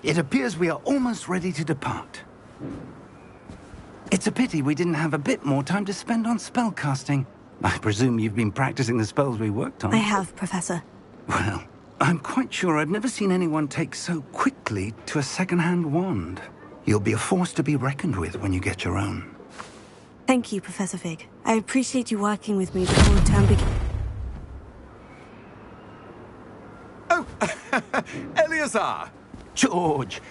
It appears we are almost ready to depart. It's a pity we didn't have a bit more time to spend on spellcasting. I presume you've been practicing the spells we worked on. I have, Professor. Well, I'm quite sure I've never seen anyone take so quickly to a second-hand wand. You'll be a force to be reckoned with when you get your own. Thank you, Professor Fig. I appreciate you working with me before the term begins. Oh, Eleazar! George!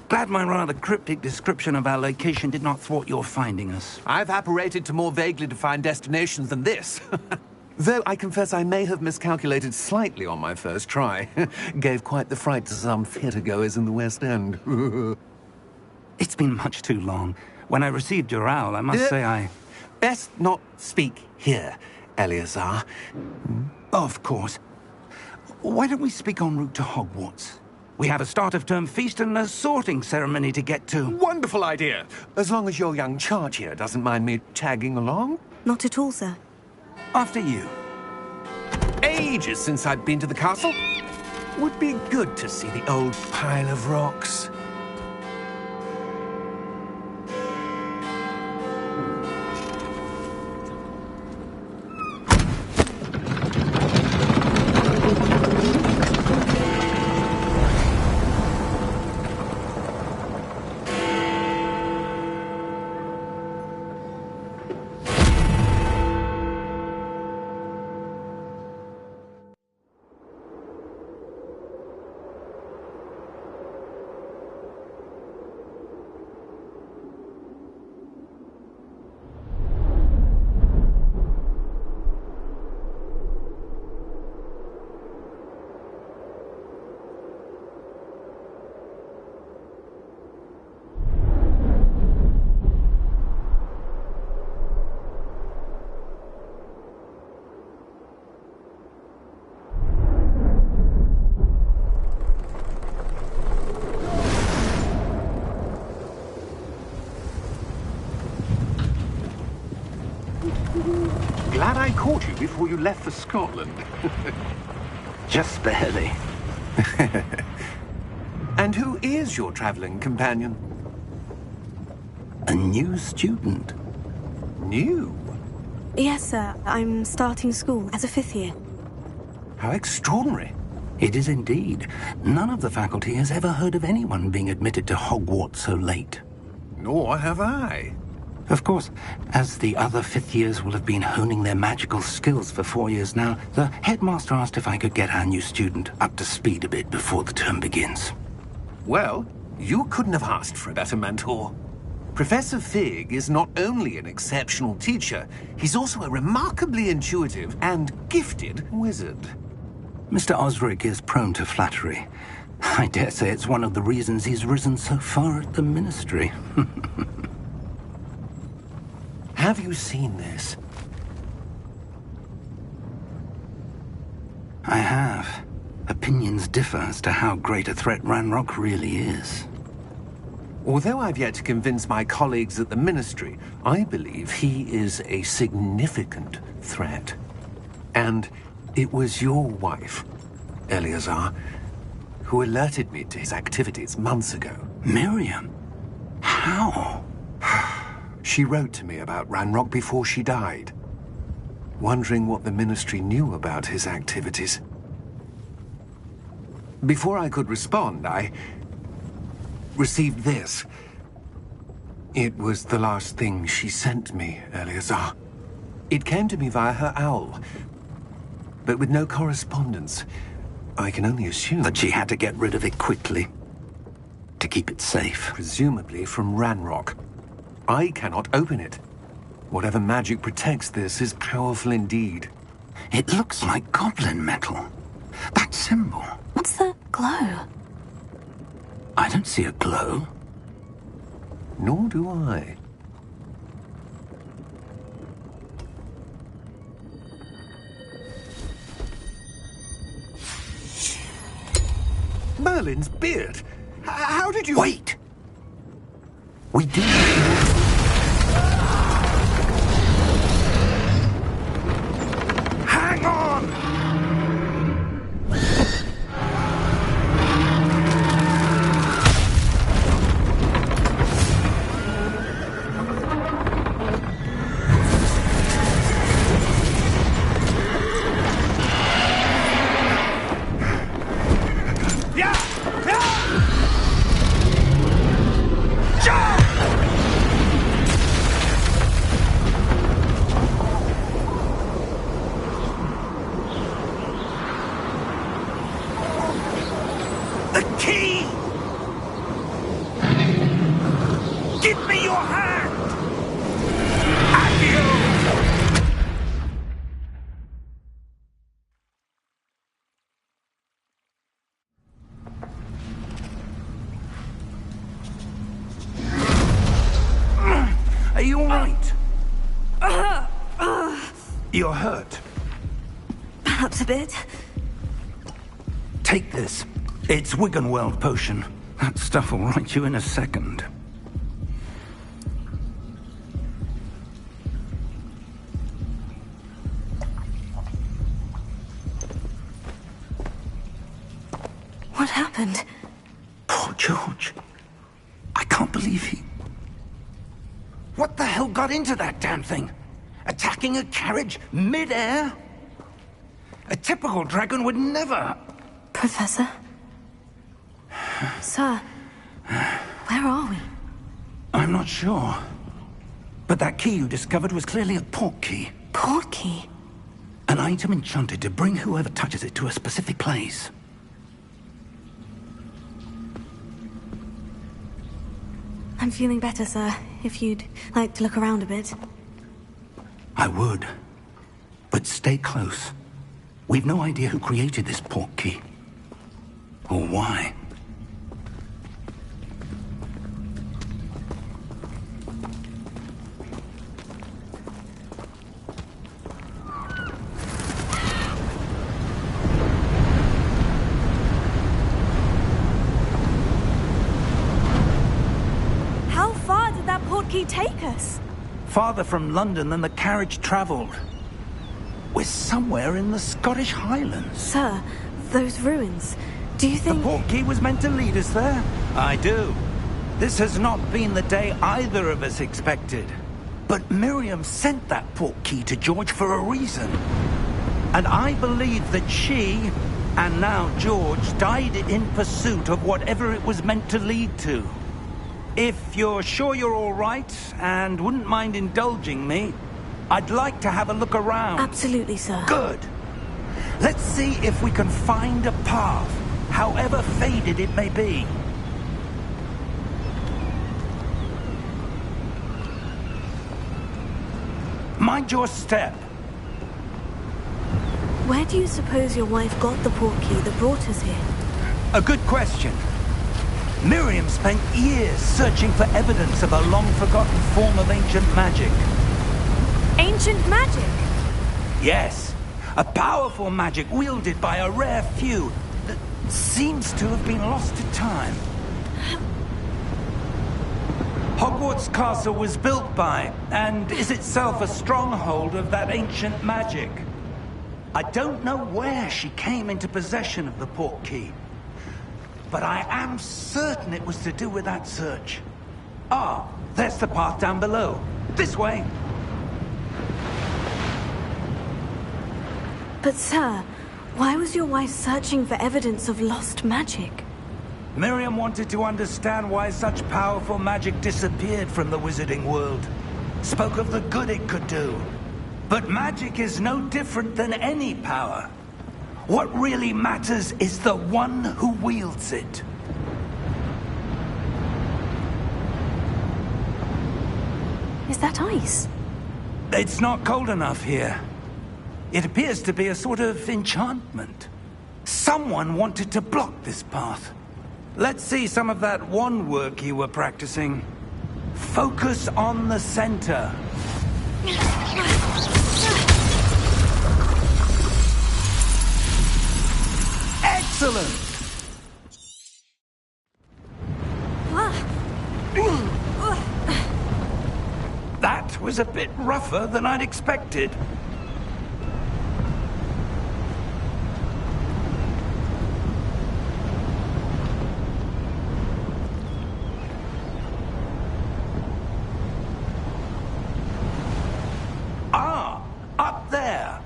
Glad my rather cryptic description of our location did not thwart your finding us. I've apparated to more vaguely defined destinations than this. Though I confess I may have miscalculated slightly on my first try. Gave quite the fright to some theatre-goers in the West End. It's been much too long. When I received your owl, I must say I... Best not speak here, Eleazar. Of course. Why don't we speak en route to Hogwarts? We have a start-of-term feast and a sorting ceremony to get to. Wonderful idea! As long as your young charge here doesn't mind me tagging along. Not at all, sir. After you. Ages since I'd been to the castle. Would be good to see the old pile of rocks. Glad I caught you before you left for Scotland. Just barely. And who is your traveling companion? A new student. New? Yes, sir. I'm starting school as a 5th year. How extraordinary. It is indeed. None of the faculty has ever heard of anyone being admitted to Hogwarts so late. Nor have I. Of course, as the other 5th years will have been honing their magical skills for 4 years now, the headmaster asked if I could get our new student up to speed a bit before the term begins. Well, you couldn't have asked for a better mentor. Professor Fig is not only an exceptional teacher, he's also a remarkably intuitive and gifted wizard. Mr. Osric is prone to flattery. I dare say it's one of the reasons he's risen so far at the ministry. Have you seen this? I have. Opinions differ as to how great a threat Ranrock really is. Although I've yet to convince my colleagues at the Ministry, I believe he is a significant threat. And it was your wife, Eleazar, who alerted me to his activities months ago. Miriam? How? She wrote to me about Ranrock before she died, wondering what the Ministry knew about his activities. Before I could respond, I received this. It was the last thing she sent me, Eleazar. It came to me via her owl, but with no correspondence. I can only assume that she had to get rid of it quickly, to keep it safe. Presumably from Ranrock. I cannot open it. Whatever magic protects this is powerful indeed. It looks like goblin metal. That symbol. What's that glow? I don't see a glow. Nor do I. Merlin's beard! How did you... Wait! We do... Hang on! You're hurt. Perhaps a bit. Take this. It's Wiggenweld potion. That stuff will right you in a second. What happened? Poor George. I can't believe he... What the hell got into that damn thing? Attacking a carriage mid-air? A typical dragon would never... Professor? Sir, where are we? I'm not sure. But that key you discovered was clearly a port key. Port key? An item enchanted to bring whoever touches it to a specific place. I'm feeling better, sir. If you'd like to look around a bit. I would. But stay close. We've no idea who created this port key. Or why. How far did that port key take us? Farther from London than the carriage traveled. We're somewhere in the Scottish Highlands. Sir, those ruins. Do you think... The port key was meant to lead us there? I do. This has not been the day either of us expected. But Miriam sent that port key to George for a reason. And I believe that she, and now George, died in pursuit of whatever it was meant to lead to. If you're sure you're all right, and wouldn't mind indulging me, I'd like to have a look around. Absolutely, sir. Good. Let's see if we can find a path, however faded it may be. Mind your step. Where do you suppose your wife got the port key that brought us here? A good question. Miriam spent years searching for evidence of a long-forgotten form of ancient magic. Ancient magic? Yes, a powerful magic wielded by a rare few that seems to have been lost to time. Hogwarts Castle was built by, and is itself a stronghold of that ancient magic. I don't know where she came into possession of the port key, but I am certain it was to do with that search. Ah, there's the path down below. This way. But sir, why was your wife searching for evidence of lost magic? Miriam wanted to understand why such powerful magic disappeared from the wizarding world. Spoke of the good it could do. But magic is no different than any power. What really matters is the one who wields it. Is that ice? It's not cold enough here. It appears to be a sort of enchantment. Someone wanted to block this path. Let's see some of that wand work you were practicing. Focus on the center. Excellent! That was a bit rougher than I'd expected. Ah, up there.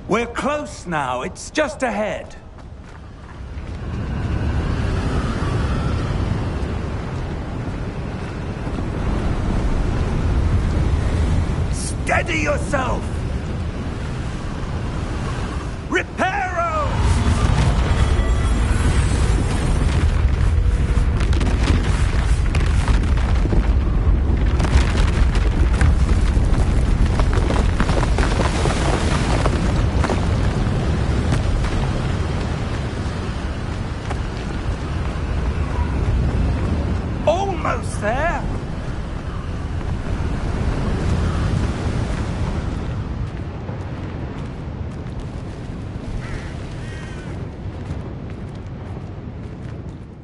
We're close now. It's just ahead. Steady yourself! Reparo!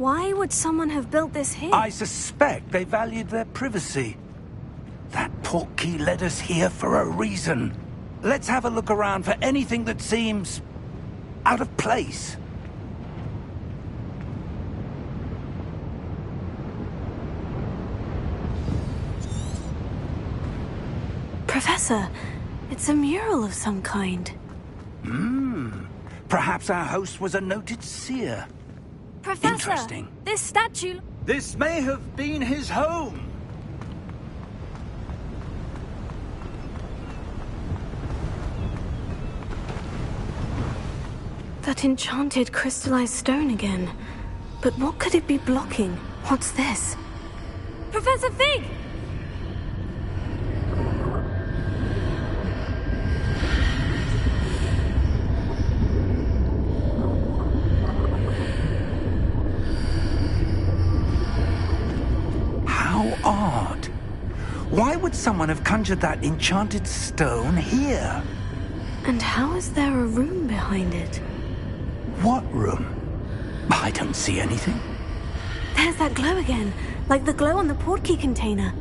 Why would someone have built this here? I suspect they valued their privacy. That portkey led us here for a reason. Let's have a look around for anything that seems out of place. Professor, it's a mural of some kind. Perhaps our host was a noted seer. Professor, Interesting. this statue... This may have been his home. That enchanted crystallized stone again. But what could it be blocking? What's this? Professor Fig! How odd. Why would someone have conjured that enchanted stone here? And how is there a room behind it? What room? I don't see anything. There's that glow again, like the glow on the portkey container.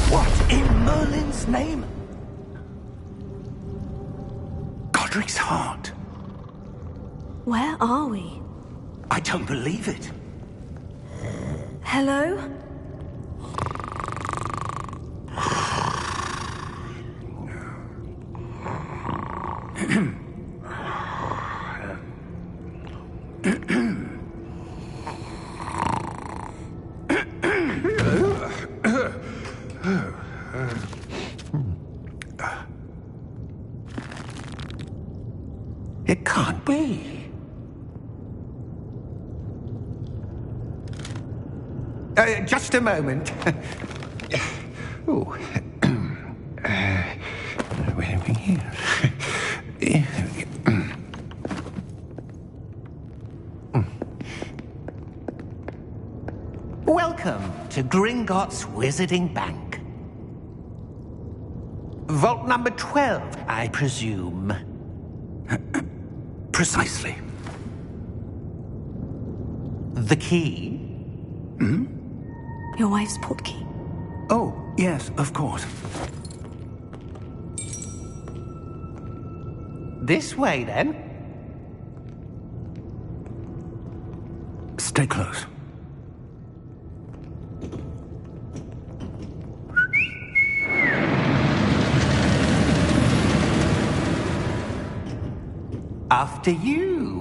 What in Merlin's name? Godric's heart. Where are we? I don't believe it. Hello? It can't be. Just a moment. Oh. Where are we here? Welcome to Gringotts Wizarding Bank. Vault number 12, I presume. Precisely. The key? Your wife's portkey. Oh, yes, of course. This way, then. Stay close. After you.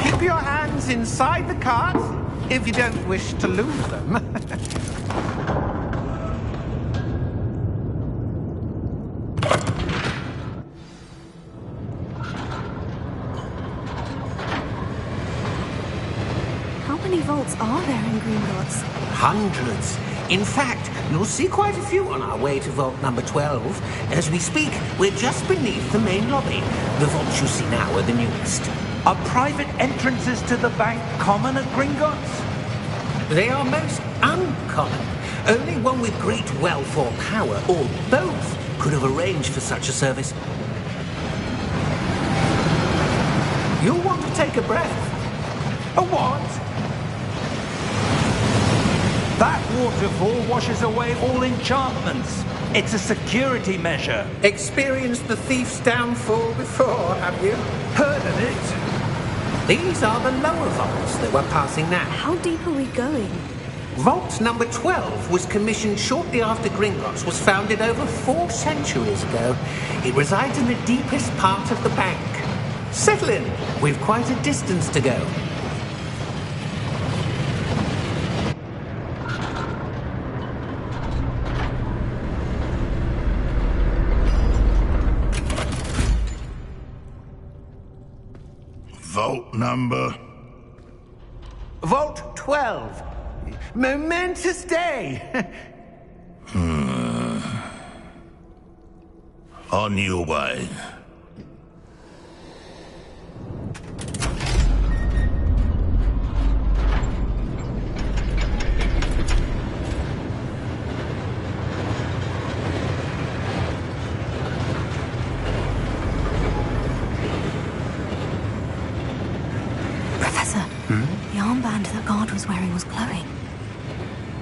Keep your hands inside the cart if you don't wish to lose them. How many vaults are there in Gringotts? Hundreds. In fact, you'll see quite a few on our way to vault number 12. As we speak, we're just beneath the main lobby. The vaults you see now are the newest. Are private entrances to the bank common at Gringotts? They are most uncommon. Only one with great wealth or power, or both, could have arranged for such a service. You'll want to take a breath. A what? That waterfall washes away all enchantments. It's a security measure. Experienced the thief's downfall before, have you? Heard of it? These are the lower vaults that we're passing now. How deep are we going? Vault number 12 was commissioned shortly after Gringotts was founded over 4 centuries ago. It resides in the deepest part of the bank. Settle in. We've quite a distance to go. Vault number? Vault 12. Momentous day. On your way. Professor, the armband that guard was wearing was glowing.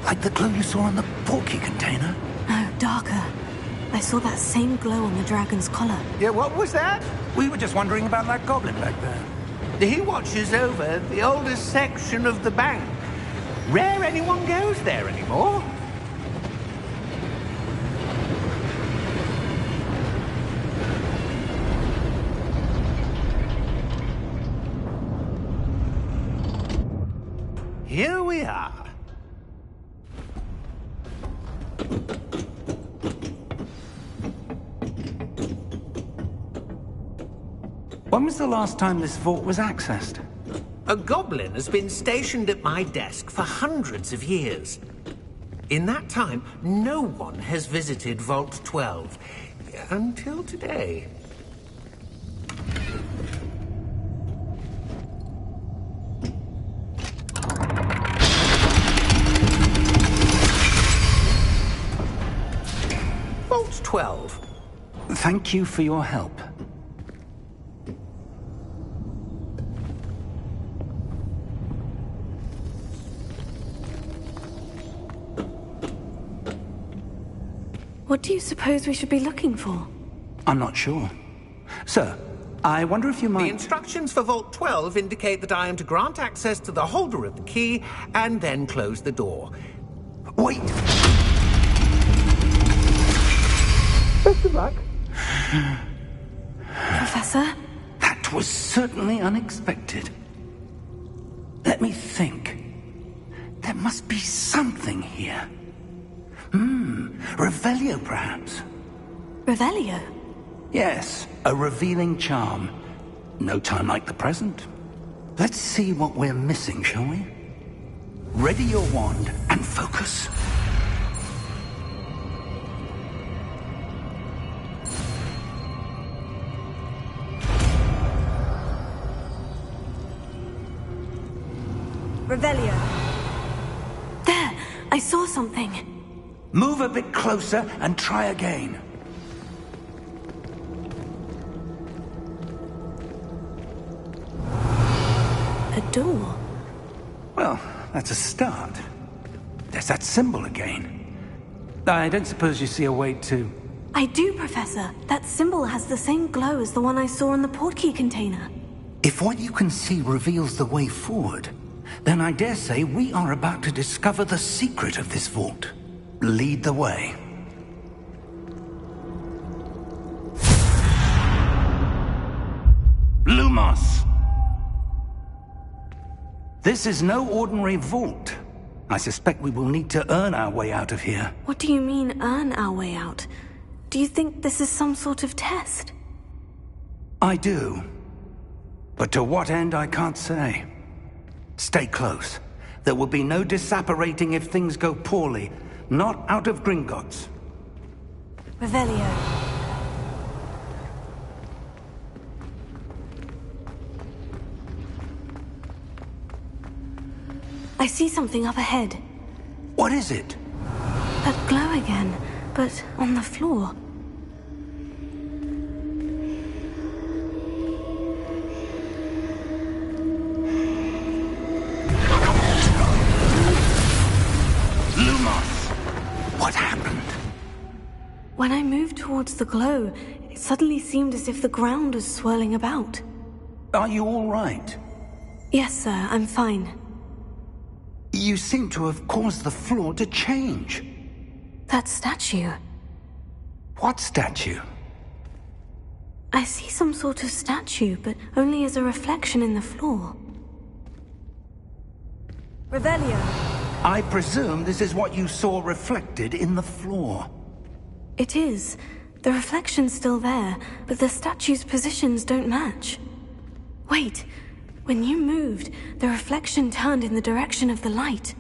Like the glow you saw in the portkey container? No, darker. I saw that same glow on the dragon's collar. Yeah, what was that? We were just wondering about that goblin back there. He watches over the oldest section of the bank. Rare anyone goes there anymore. Here we are. When was the last time this vault was accessed? A goblin has been stationed at my desk for hundreds of years. In that time, no one has visited Vault 12. Until today. Vault 12. Thank you for your help. What do you suppose we should be looking for? I'm not sure. Sir, I wonder if you might... The instructions for Vault 12 indicate that I am to grant access to the holder of the key and then close the door. Wait! Best of luck. Professor? That was certainly unexpected. Let me think. There must be something here. Revelio, perhaps? Revelio? Yes, a revealing charm. No time like the present. Let's see what we're missing, shall we? Ready your wand and focus. Revelio. There! I saw something. Move a bit closer and try again. A door. Well, that's a start. There's that symbol again. I don't suppose you see a way to... I do, Professor. That symbol has the same glow as the one I saw in the portkey container. If what you can see reveals the way forward, then I dare say we are about to discover the secret of this vault. Lead the way. Lumos! This is no ordinary vault. I suspect we will need to earn our way out of here. What do you mean, earn our way out? Do you think this is some sort of test? I do. But to what end, I can't say. Stay close. There will be no disapparating if things go poorly. Not out of Gringotts. Revelio. I see something up ahead. What is it? That glow again, but on the floor. What happened? When I moved towards the glow, it suddenly seemed as if the ground was swirling about. Are you all right? Yes, sir, I'm fine. You seem to have caused the floor to change. That statue. What statue? I see some sort of statue, but only as a reflection in the floor. Revelio. I presume this is what you saw reflected in the floor. It is. The reflection's still there, but the statue's positions don't match. Wait. When you moved, the reflection turned in the direction of the light.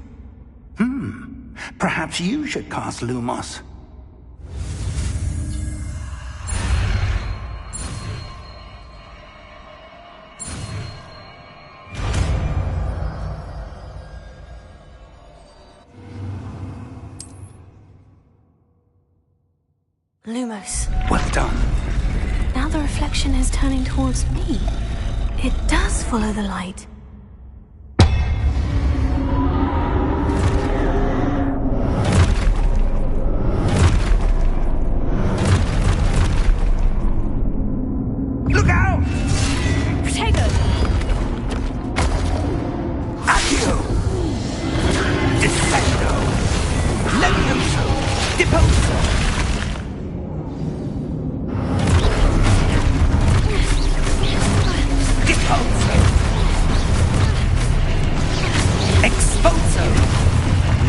Perhaps you should cast Lumos. Lumos. Well done. Now the reflection is turning towards me. It does follow the light. Look out! Protego! Accio! Descendo! Levioso! Deposo! Deposo! Exposo!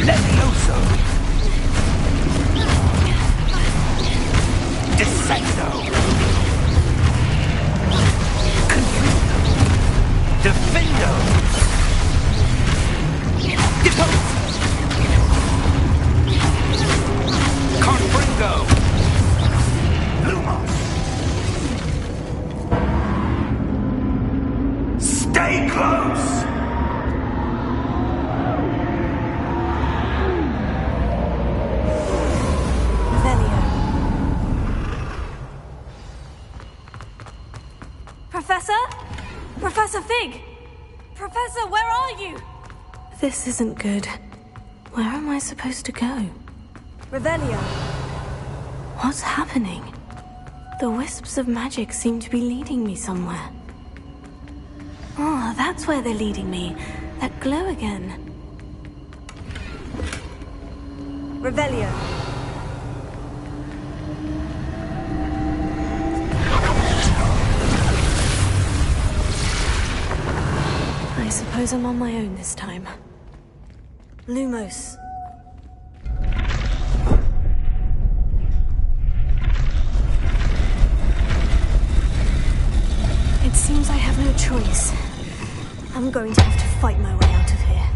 Levioso! Descendo! Confringo! Defendo! Deposo! Confringo! Lumos! Stay close! Velio. Professor? Professor Fig! Professor, where are you? This isn't good. Where am I supposed to go? Revelio. What's happening? The wisps of magic seem to be leading me somewhere. Oh, that's where they're leading me. That glow again. Revelio. I suppose I'm on my own this time. Lumos. It seems I have no choice. I'm going to have to fight my way out of here.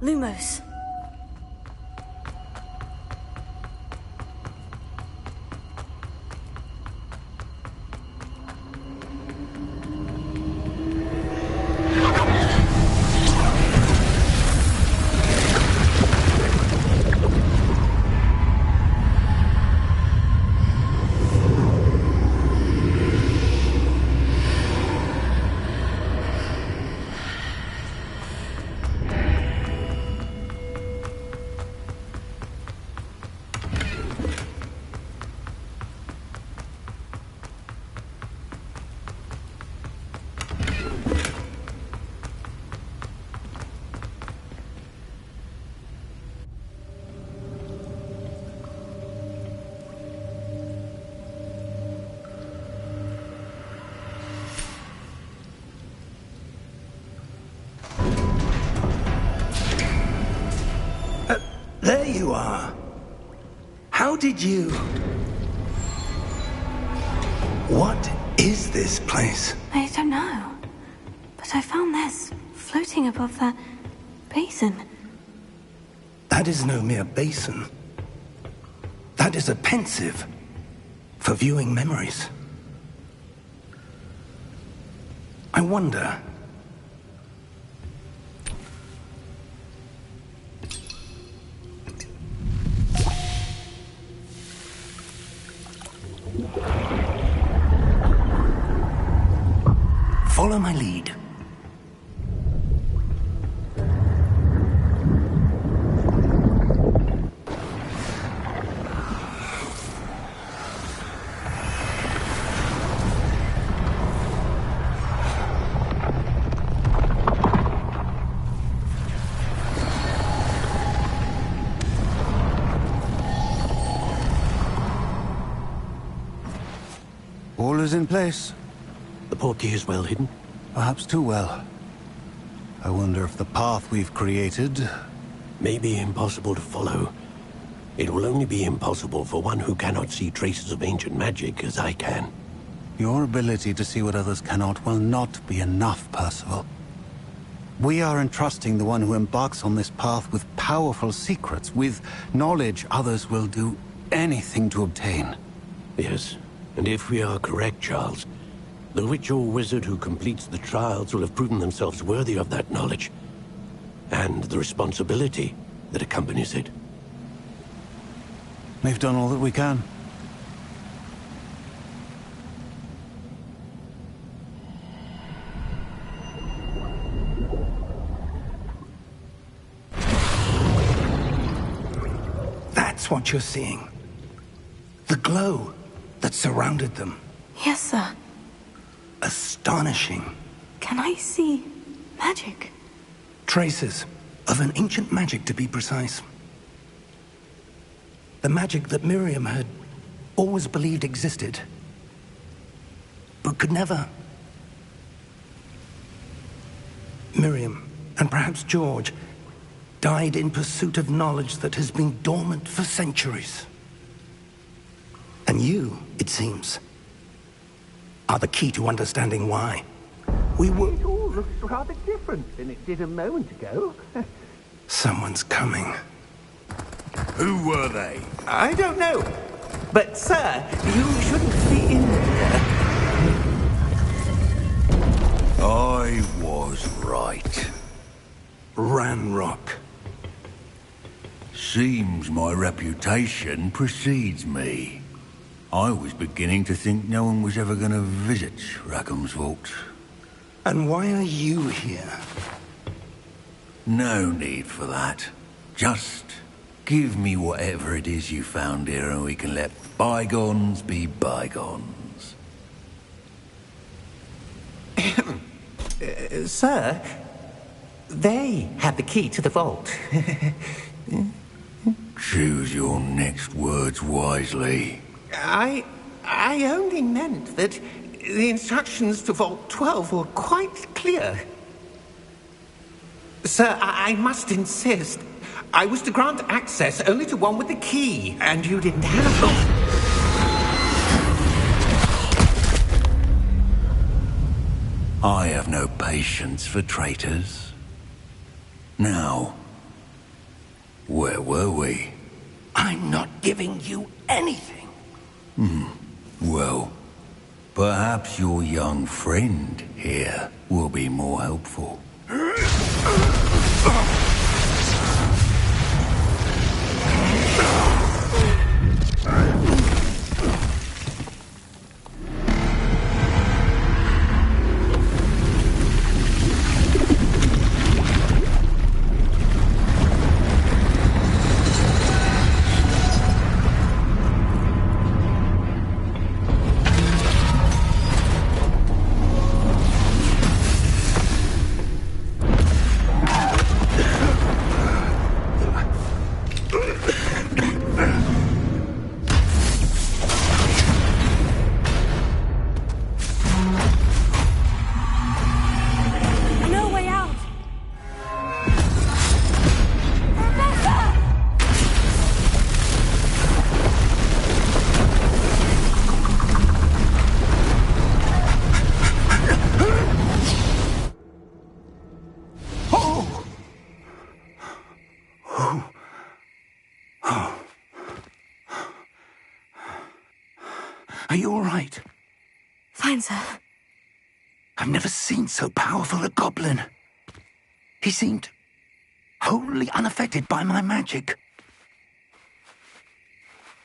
Lumos. There you are. How did you... What is this place? I don't know. But I found this floating above that basin. That is no mere basin. That is a pensive for viewing memories. I wonder... Follow my lead. All is in place. The portkey is well hidden? Perhaps too well. I wonder if the path we've created... may be impossible to follow. It will only be impossible for one who cannot see traces of ancient magic as I can. Your ability to see what others cannot will not be enough, Percival. We are entrusting the one who embarks on this path with powerful secrets, with knowledge others will do anything to obtain. Yes, and if we are correct, Charles, the witch or wizard who completes the trials will have proven themselves worthy of that knowledge, and the responsibility that accompanies it. We've done all that we can. That's what you're seeing. The glow that surrounded them. Yes, sir. Astonishing. Can I see magic? Traces of an ancient magic, to be precise. The magic that Miriam had always believed existed, but could never. Miriam, and perhaps George, died in pursuit of knowledge that has been dormant for centuries. And you, it seems, are the key to understanding why. We were... It all looks rather different than it did a moment ago. Someone's coming. Who were they? I don't know. But, sir, you shouldn't be in here. I was right. Ranrock. Seems my reputation precedes me. I was beginning to think no one was ever going to visit Rackham's Vault. And why are you here? No need for that. Just give me whatever it is you found here and we can let bygones be bygones. Sir, they had the key to the vault. Choose your next words wisely. I only meant that the instructions to Vault 12 were quite clear. Sir, I must insist. I was to grant access only to one with the key, and you didn't have it. I have no patience for traitors. Now, where were we? I'm not giving you anything. Well, perhaps your young friend here will be more helpful. No way out! Are you all right? Fine, sir. I've never seen so powerful a goblin. He seemed wholly unaffected by my magic.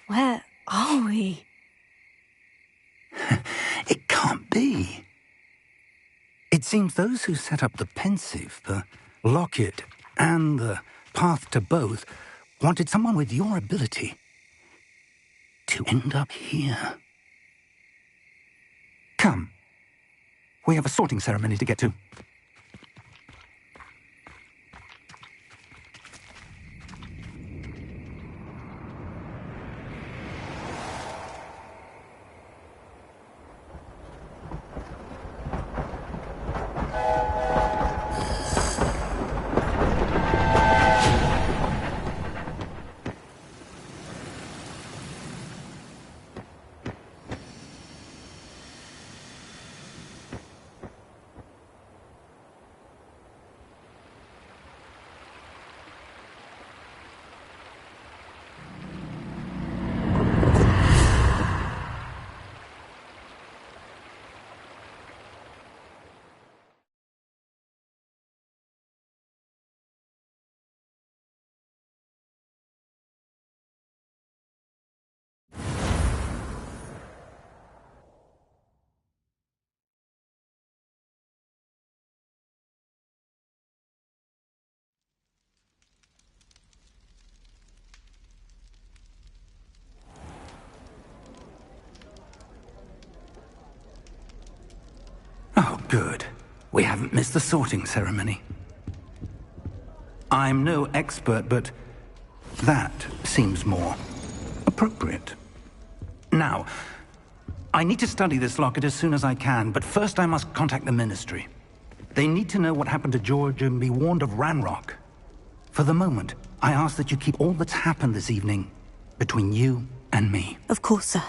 Where are we? It can't be. It seems those who set up the pensive, the locket, and the path to both wanted someone with your ability to end up here. Come. We have a sorting ceremony to get to. Good. We haven't missed the sorting ceremony. I'm no expert, but that seems more appropriate. Now, I need to study this locket as soon as I can, but first I must contact the Ministry. They need to know what happened to George and be warned of Ranrock. For the moment, I ask that you keep all that's happened this evening between you and me. Of course, sir.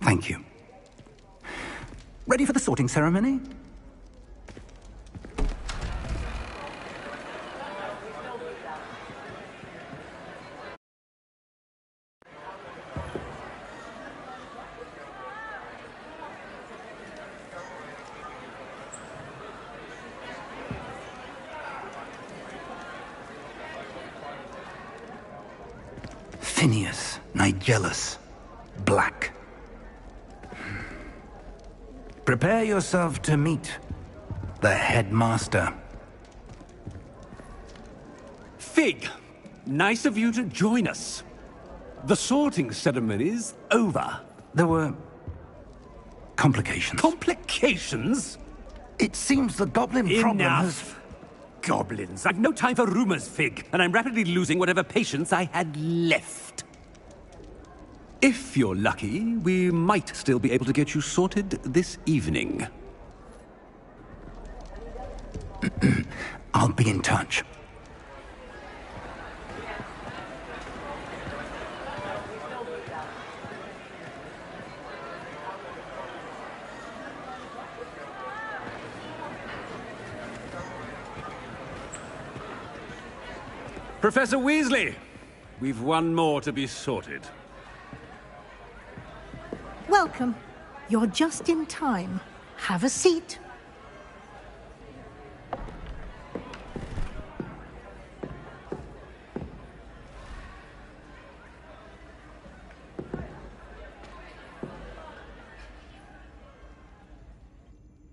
Thank you. Ready for the sorting ceremony? Phineas, Nigellus, Black. Prepare yourself to meet the headmaster. Fig, nice of you to join us. The sorting ceremony's over. There were complications. Complications? It seems the goblin problem has... Enough. Goblins. I've no time for rumors, Fig, and I'm rapidly losing whatever patience I had left. If you're lucky, we might still be able to get you sorted this evening. I'll be in touch. Professor Weasley, we've one more to be sorted. Welcome. You're just in time. Have a seat.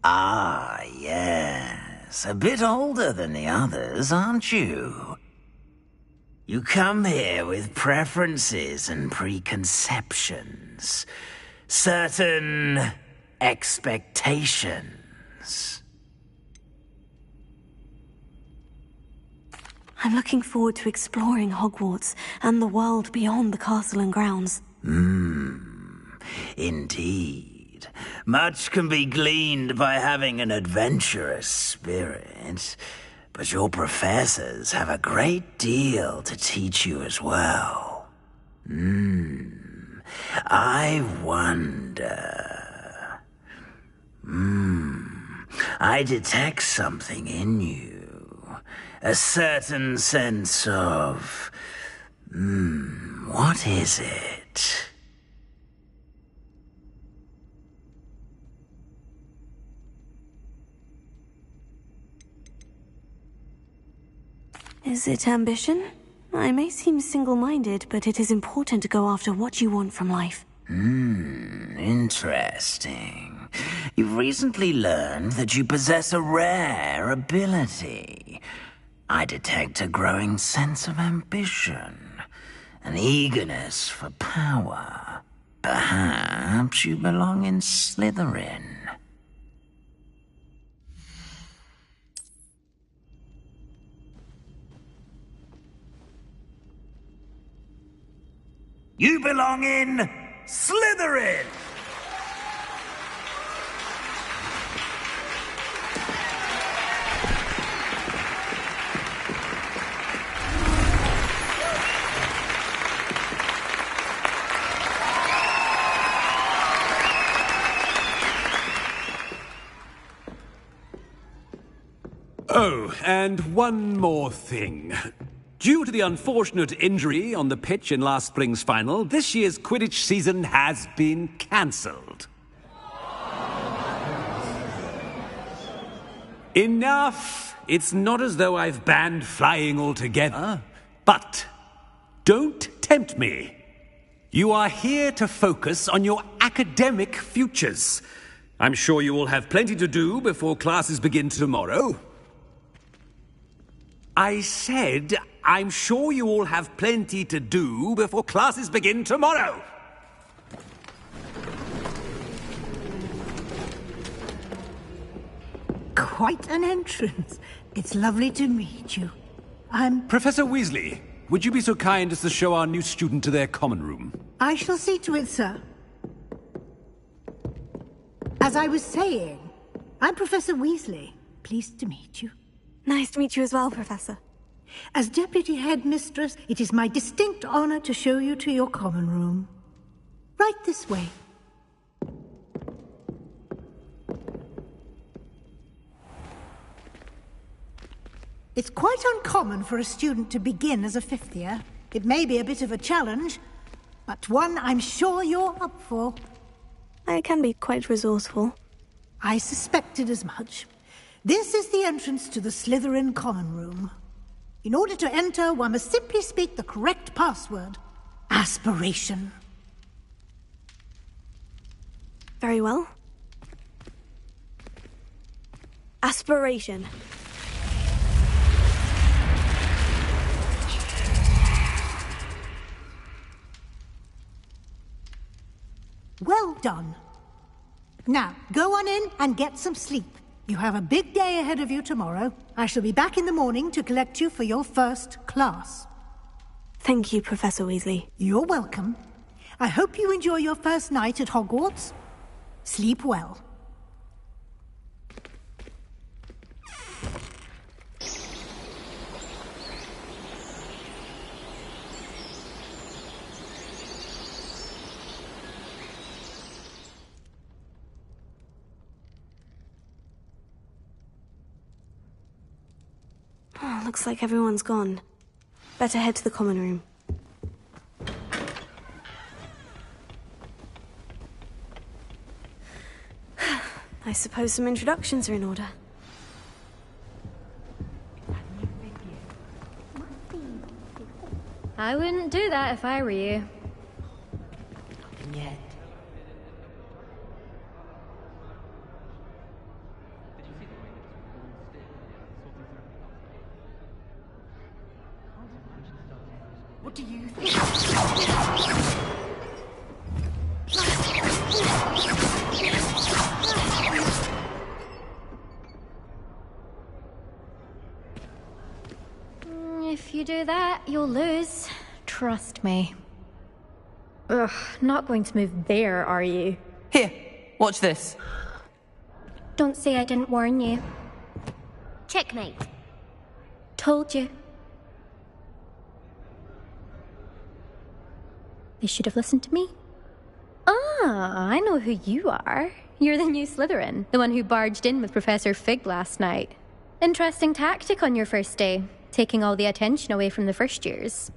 Ah, yes. A bit older than the others, aren't you? You come here with preferences and preconceptions. Certain expectations. I'm looking forward to exploring Hogwarts and the world beyond the castle and grounds. Indeed. Much can be gleaned by having an adventurous spirit, but your professors have a great deal to teach you as well. I wonder... I detect something in you. A certain sense of... what is it? Is it ambition? I may seem single-minded, but it is important to go after what you want from life. Interesting. You've recently learned that you possess a rare ability. I detect a growing sense of ambition, an eagerness for power. Perhaps you belong in Slytherin. You belong in Slytherin! Oh, and one more thing. Due to the unfortunate injury on the pitch in last spring's final, this year's Quidditch season has been cancelled. Enough! It's not as though I've banned flying altogether. But don't tempt me. You are here to focus on your academic futures. I'm sure you will have plenty to do before classes begin tomorrow. I said, I'm sure you all have plenty to do before classes begin tomorrow. quite an entrance. It's lovely to meet you. Professor Weasley, would you be so kind as to show our new student to their common room? I shall see to it, sir. As I was saying, I'm Professor Weasley. Pleased to meet you. Nice to meet you as well, Professor. As Deputy Headmistress, it is my distinct honor to show you to your common room. Right this way. It's quite uncommon for a student to begin as a fifth year. It may be a bit of a challenge, but one I'm sure you're up for. I can be quite resourceful. I suspected as much. This is the entrance to the Slytherin common room. In order to enter, one must simply speak the correct password. Aspiration. Very well. Aspiration. Well done. Now, go on in and get some sleep. You have a big day ahead of you tomorrow. I shall be back in the morning to collect you for your first class. Thank you, Professor Weasley. You're welcome. I hope you enjoy your first night at Hogwarts. Sleep well. Oh, looks like everyone's gone. Better head to the common room. I suppose some introductions are in order. I wouldn't do that if I were you. Yet. What do you think? If you do that, you'll lose. Trust me. Ugh, not going to move there, are you? Here, watch this. Don't say I didn't warn you. Checkmate. Told you. They should have listened to me. Ah, I know who you are. You're the new Slytherin, the one who barged in with Professor Fig last night. Interesting tactic on your first day, taking all the attention away from the first years.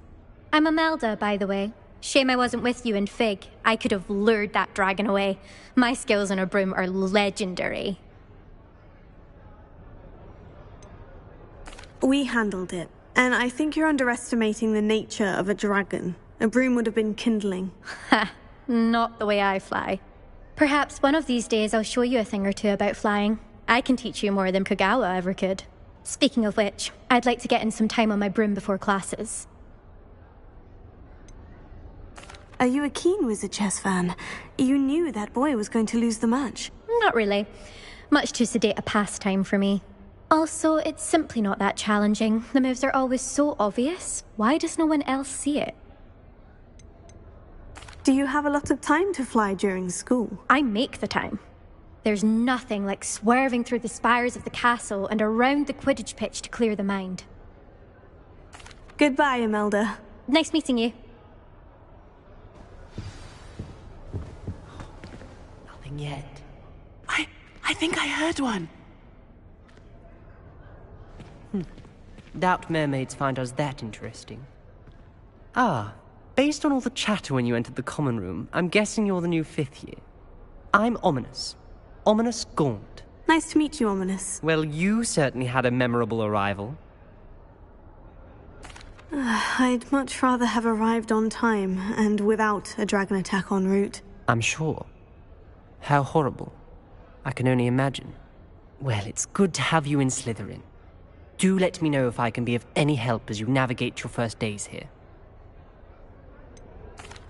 I'm Imelda, by the way. Shame I wasn't with you in Fig. I could have lured that dragon away. My skills on a broom are legendary. We handled it, and I think you're underestimating the nature of a dragon. A broom would have been kindling. Ha! Not the way I fly. Perhaps one of these days I'll show you a thing or two about flying. I can teach you more than Kogawa ever could. Speaking of which, I'd like to get in some time on my broom before classes. Are you a keen Wizard Chess fan? You knew that boy was going to lose the match. Not really. Much too sedate a pastime for me. Also, it's simply not that challenging. The moves are always so obvious. Why does no one else see it? Do you have a lot of time to fly during school? I make the time. There's nothing like swerving through the spires of the castle and around the Quidditch pitch to clear the mind. Goodbye, Imelda. Nice meeting you. Nothing yet. I think I heard one. Doubt mermaids find us that interesting. Ah, based on all the chatter when you entered the common room, I'm guessing you're the new 5th year. I'm Ominous. Ominous Gaunt. Nice to meet you, Ominous. Well, you certainly had a memorable arrival. I'd much rather have arrived on time and without a dragon attack en route. I'm sure. How horrible. I can only imagine. Well, it's good to have you in Slytherin. Do let me know if I can be of any help as you navigate your first days here.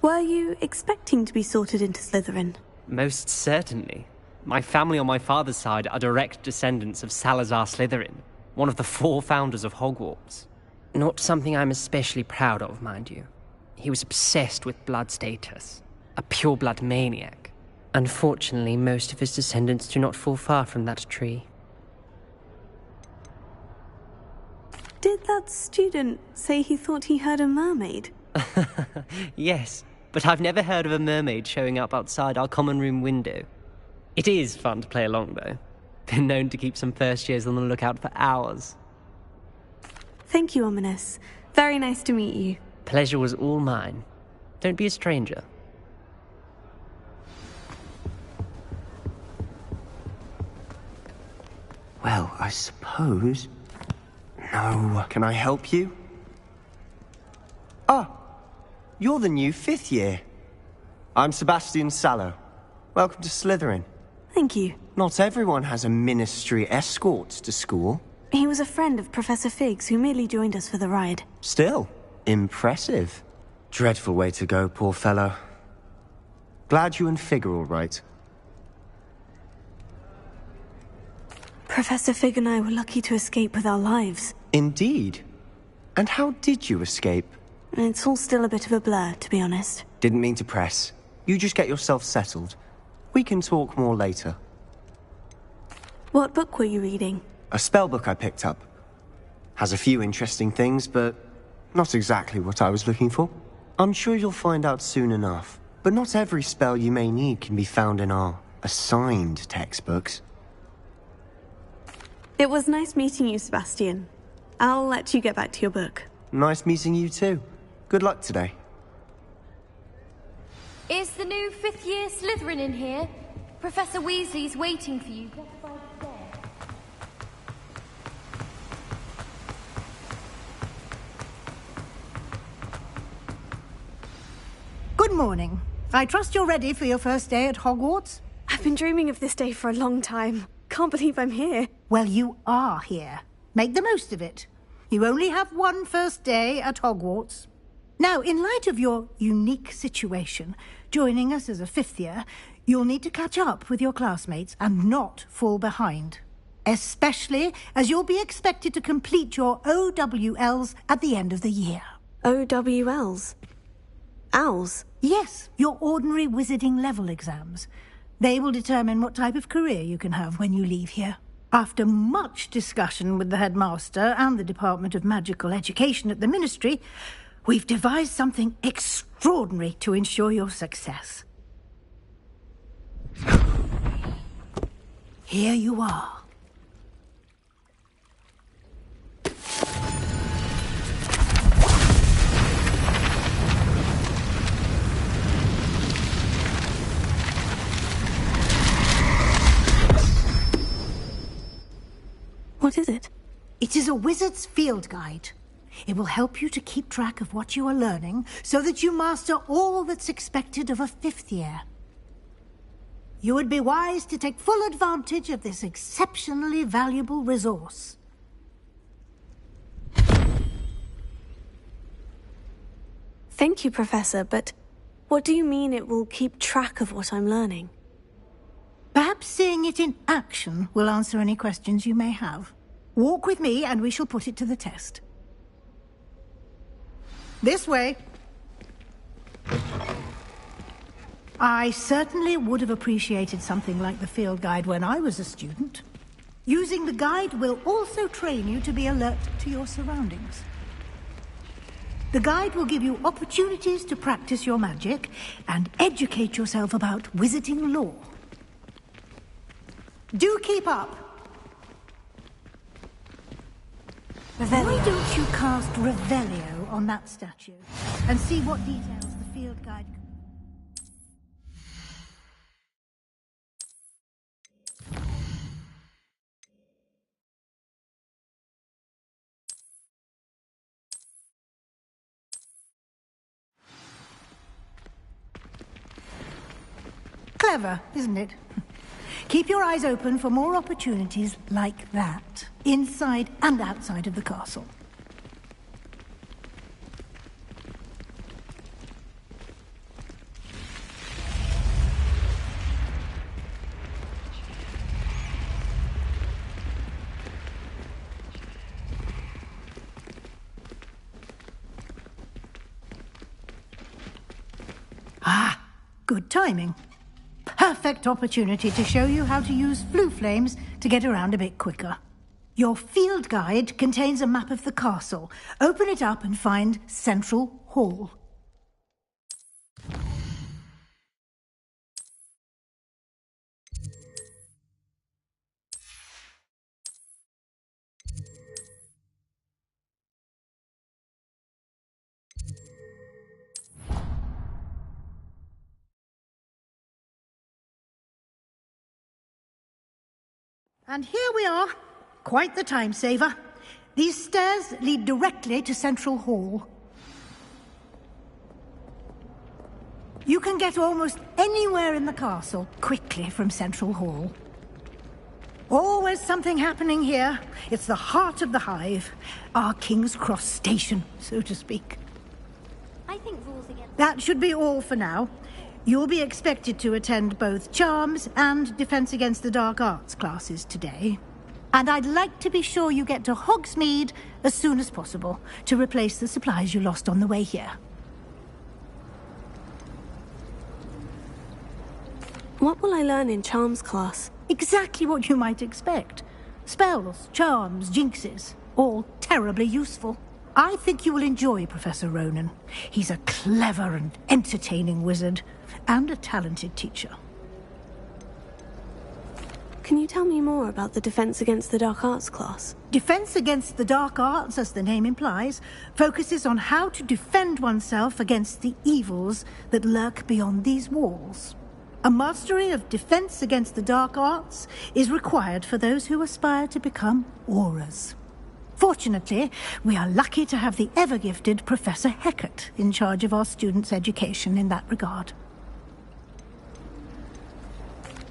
Were you expecting to be sorted into Slytherin? Most certainly. My family on my father's side are direct descendants of Salazar Slytherin, one of the 4 founders of Hogwarts. Not something I'm especially proud of, mind you. He was obsessed with blood status, a pure-blood maniac. Unfortunately, most of his descendants do not fall far from that tree. Did that student say he thought he heard a mermaid? Yes, but I've never heard of a mermaid showing up outside our common room window. It is fun to play along, though. Been known to keep some first years on the lookout for hours. Thank you, Ominous. Very nice to meet you. Pleasure was all mine. Don't be a stranger. Well, I suppose... No. Can I help you? Ah, you're the new 5th year. I'm Sebastian Sallow. Welcome to Slytherin. Thank you. Not everyone has a ministry escort to school. He was a friend of Professor Fig's who merely joined us for the ride. Still, impressive. Dreadful way to go, poor fellow. Glad you and Fig are all right. Professor Fig and I were lucky to escape with our lives. Indeed. And how did you escape? It's all still a bit of a blur, to be honest. Didn't mean to press. You just get yourself settled. We can talk more later. What book were you reading? A spell book I picked up. Has a few interesting things, but not exactly what I was looking for. I'm sure you'll find out soon enough. But not every spell you may need can be found in our assigned textbooks. It was nice meeting you, Sebastian. I'll let you get back to your book. Nice meeting you too. Good luck today. Is the new 5th year Slytherin in here? Professor Weasley's waiting for you just by the stairs. Good morning. I trust you're ready for your first day at Hogwarts? I've been dreaming of this day for a long time. Can't believe I'm here. Well, you are here. Make the most of it. You only have one first day at Hogwarts. Now, in light of your unique situation, joining us as a 5th year, you'll need to catch up with your classmates and not fall behind. Especially as you'll be expected to complete your OWLs at the end of the year. OWLs? Owls? Yes, your ordinary wizarding level exams. They will determine what type of career you can have when you leave here. After much discussion with the headmaster and the Department of Magical Education at the Ministry, we've devised something extraordinary to ensure your success. Here you are. What is it? It is a wizard's field guide. It will help you to keep track of what you are learning so that you master all that's expected of a 5th year. You would be wise to take full advantage of this exceptionally valuable resource. Thank you, Professor, but what do you mean it will keep track of what I'm learning? Perhaps seeing it in action will answer any questions you may have. Walk with me and we shall put it to the test. This way. I certainly would have appreciated something like the field guide when I was a student. Using the guide will also train you to be alert to your surroundings. The guide will give you opportunities to practice your magic and educate yourself about wizarding lore. Do keep up. Revelio. Why don't you cast Revelio on that statue and see what details the field guide... Clever, isn't it? Keep your eyes open for more opportunities like that, inside and outside of the castle. Good timing. Perfect opportunity to show you how to use flue flames to get around a bit quicker. Your field guide contains a map of the castle. Open it up and find Central Hall. And here we are. Quite the time saver. These stairs lead directly to Central Hall. You can get almost anywhere in the castle quickly from Central Hall. Always something happening here. It's the heart of the hive. Our King's Cross station, so to speak. I think rules against... That should be all for now. You'll be expected to attend both Charms and Defense Against the Dark Arts classes today. And I'd like to be sure you get to Hogsmeade as soon as possible to replace the supplies you lost on the way here. What will I learn in Charms class? Exactly what you might expect. Spells, charms, jinxes, all terribly useful. I think you will enjoy Professor Ronan. He's a clever and entertaining wizard, and a talented teacher. Can you tell me more about the Defense Against the Dark Arts class? Defense Against the Dark Arts, as the name implies, focuses on how to defend oneself against the evils that lurk beyond these walls. A mastery of Defense Against the Dark Arts is required for those who aspire to become auras. Fortunately, we are lucky to have the ever-gifted Professor Hecat in charge of our students' education in that regard.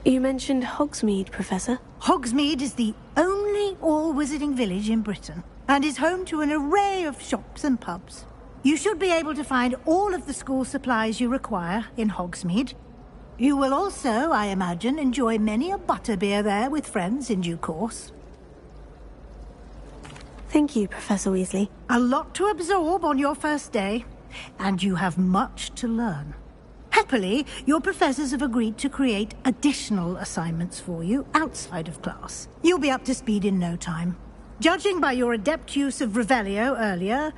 You mentioned Hogsmeade, Professor. Hogsmeade is the only all-wizarding village in Britain, and is home to an array of shops and pubs. You should be able to find all of the school supplies you require in Hogsmeade. You will also, I imagine, enjoy many a butterbeer there with friends in due course. Thank you, Professor Weasley. A lot to absorb on your first day, and you have much to learn. Happily, your professors have agreed to create additional assignments for you outside of class. You'll be up to speed in no time. Judging by your adept use of Revelio earlier,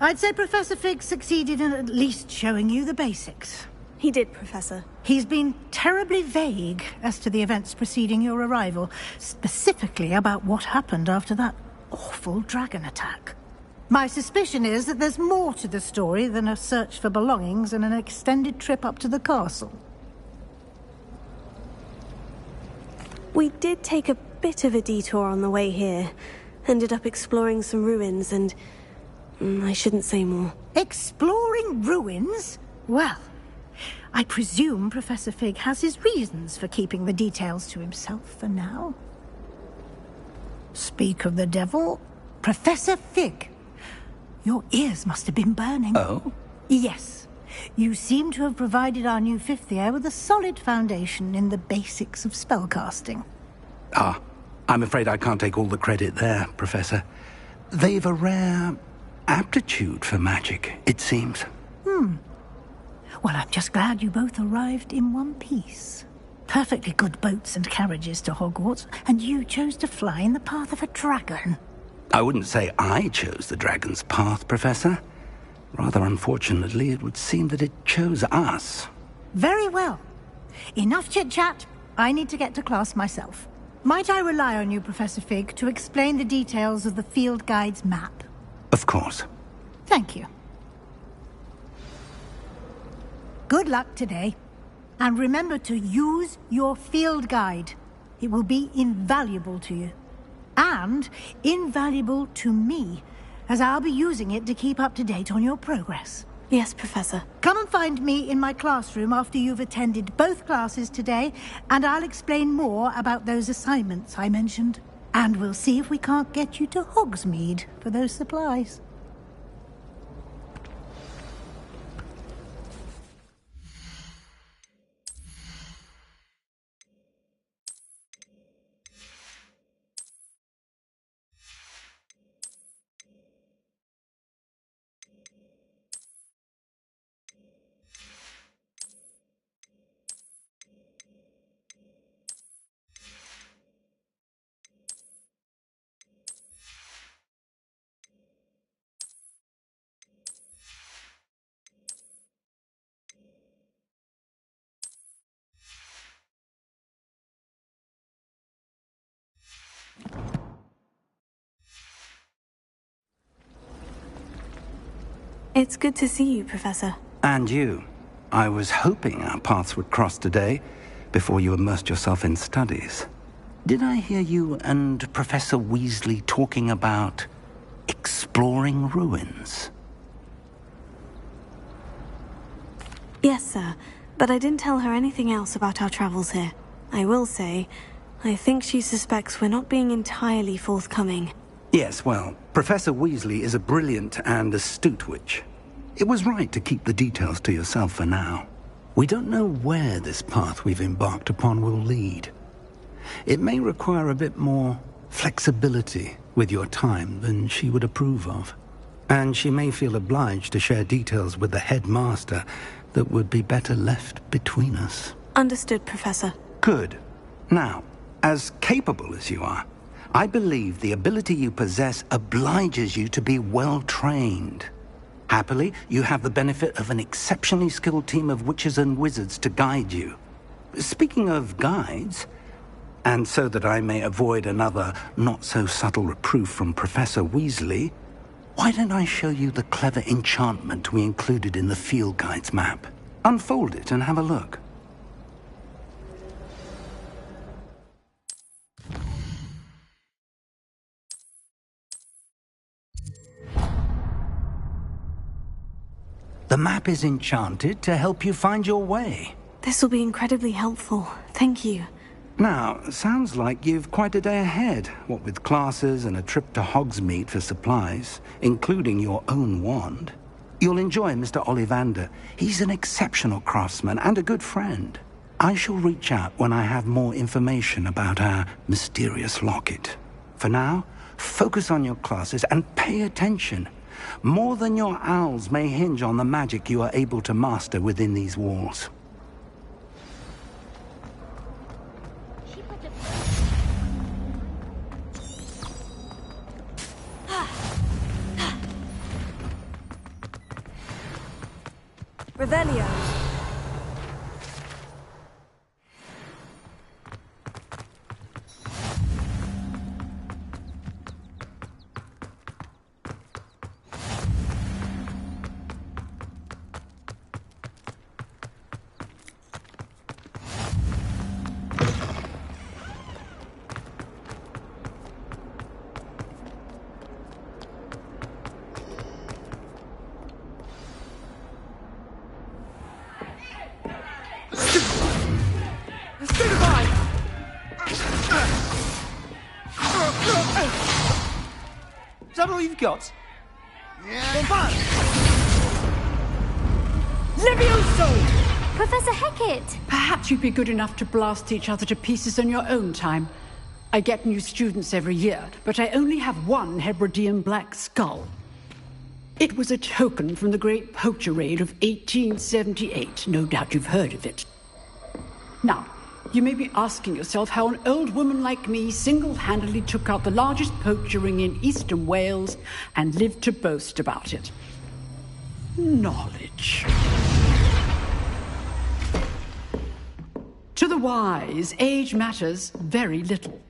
I'd say Professor Fig succeeded in at least showing you the basics. He did, Professor. He's been terribly vague as to the events preceding your arrival, specifically about what happened after that awful dragon attack. My suspicion is that there's more to the story than a search for belongings and an extended trip up to the castle. We did take a bit of a detour on the way here. Ended up exploring some ruins and... I shouldn't say more. Exploring ruins? Well, I presume Professor Fig has his reasons for keeping the details to himself for now. Speak of the devil, Professor Fig. Your ears must have been burning. Oh? Yes. You seem to have provided our new fifth year with a solid foundation in the basics of spellcasting. Ah, I'm afraid I can't take all the credit there, Professor. They've a rare aptitude for magic, it seems. Well, I'm just glad you both arrived in one piece. Perfectly good boats and carriages to Hogwarts, and you chose to fly in the path of a dragon. I wouldn't say I chose the dragon's path, Professor. Rather unfortunately, it would seem that it chose us. Very well. Enough chit-chat. I need to get to class myself. Might I rely on you, Professor Fig, to explain the details of the field guide's map? Of course. Thank you. Good luck today. And remember to use your field guide. It will be invaluable to you. And invaluable to me, as I'll be using it to keep up to date on your progress. Yes, Professor. Come and find me in my classroom after you've attended both classes today, and I'll explain more about those assignments I mentioned. And we'll see if we can't get you to Hogsmeade for those supplies. It's good to see you, Professor. And you. I was hoping our paths would cross today, before you immersed yourself in studies. Did I hear you and Professor Weasley talking about exploring ruins? Yes, sir. But I didn't tell her anything else about our travels here. I will say, I think she suspects we're not being entirely forthcoming. Yes, well, Professor Weasley is a brilliant and astute witch. It was right to keep the details to yourself for now. We don't know where this path we've embarked upon will lead. It may require a bit more flexibility with your time than she would approve of. And she may feel obliged to share details with the headmaster that would be better left between us. Understood, Professor. Good. Now, as capable as you are, I believe the ability you possess obliges you to be well-trained. Happily, you have the benefit of an exceptionally skilled team of witches and wizards to guide you. Speaking of guides, and so that I may avoid another not-so-subtle reproof from Professor Weasley, why don't I show you the clever enchantment we included in the field guide's map? Unfold it and have a look. The map is enchanted to help you find your way. This will be incredibly helpful. Thank you. Now, sounds like you've quite a day ahead, what with classes and a trip to Hogsmeade for supplies, including your own wand. You'll enjoy Mr. Ollivander. He's an exceptional craftsman and a good friend. I shall reach out when I have more information about our mysterious locket. For now, focus on your classes and pay attention. More than your owls may hinge on the magic you are able to master within these walls. Revelio. Is that all you've got? Yeah. Levioso! Professor Hecat! Perhaps you'd be good enough to blast each other to pieces in your own time. I get new students every year, but I only have one Hebridean black skull. It was a token from the Great Poacher Raid of 1878. No doubt you've heard of it. Now, you may be asking yourself how an old woman like me single-handedly took out the largest poacher ring in eastern Wales and lived to boast about it. Knowledge. To the wise, age matters very little.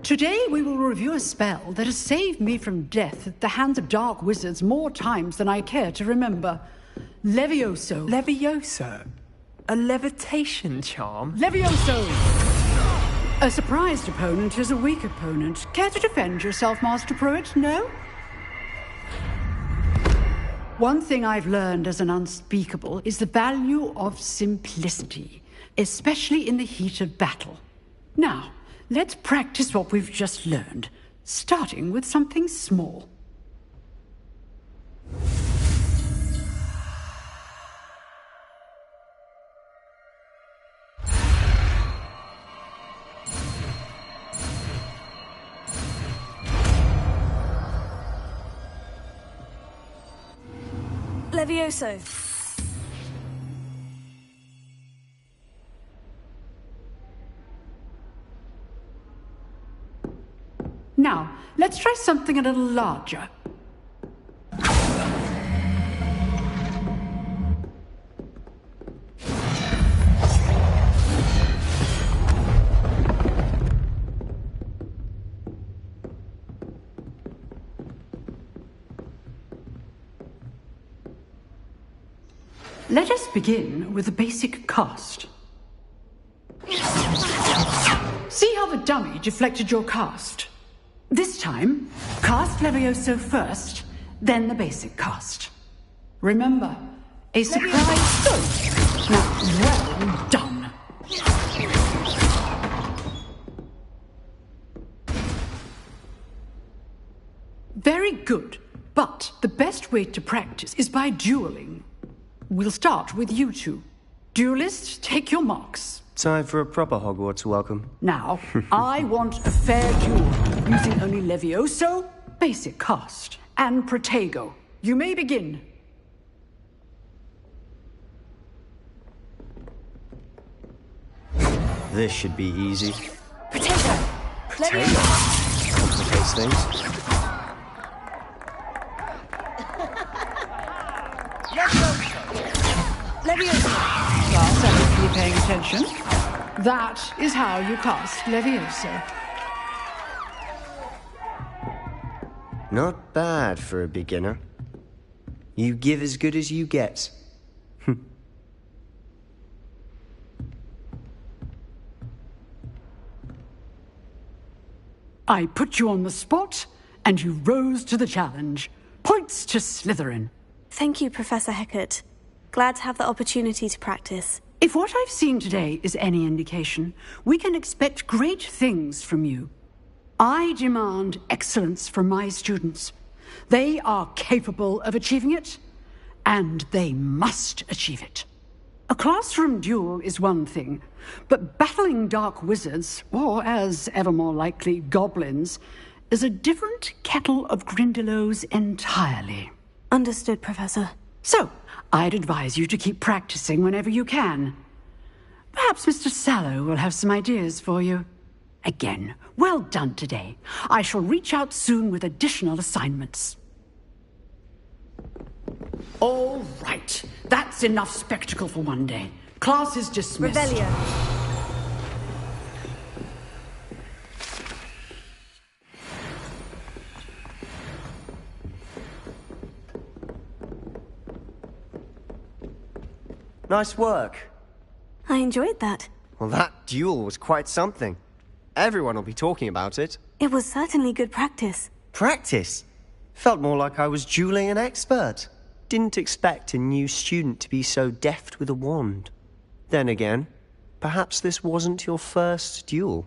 Today we will review a spell that has saved me from death at the hands of dark wizards more times than I care to remember. Levioso. Levioso? A levitation charm? Levioso! A surprised opponent is a weak opponent. Care to defend yourself, Master Pruitt? No? One thing I've learned as an unspeakable is the value of simplicity, especially in the heat of battle. Now, let's practice what we've just learned, starting with something small. Levioso. Now, let's try something a little larger. Let us begin with the basic cast. See how the dummy deflected your cast? This time, cast Levioso first, then the basic cast. Remember, a surprise. Good. Now, well done. Very good, but the best way to practice is by dueling. We'll start with you two. Duelists, take your marks. Time for a proper Hogwarts welcome. Now, I want a fair duel, using only Levioso, basic cast, and Protego. You may begin. This should be easy. Protego! Protego? Complicates things. Levioso! Class, I hope you're paying attention. That is how you cast Levioso. Not bad for a beginner. You give as good as you get. I put you on the spot, and you rose to the challenge. Points to Slytherin. Thank you, Professor Hecat. Glad to have the opportunity to practice. If what I've seen today is any indication, we can expect great things from you. I demand excellence from my students. They are capable of achieving it, and they must achieve it. A classroom duel is one thing, but battling dark wizards, or as ever more likely, goblins, is a different kettle of Grindylows entirely. Understood, Professor. So, I'd advise you to keep practicing whenever you can. Perhaps Mr. Sallow will have some ideas for you. Again, well done today. I shall reach out soon with additional assignments. All right. That's enough spectacle for one day. Class is dismissed. Revelio. Nice work. I enjoyed that. Well, that duel was quite something. Everyone will be talking about it. It was certainly good practice. Practice? Felt more like I was dueling an expert. Didn't expect a new student to be so deft with a wand. Then again, perhaps this wasn't your first duel.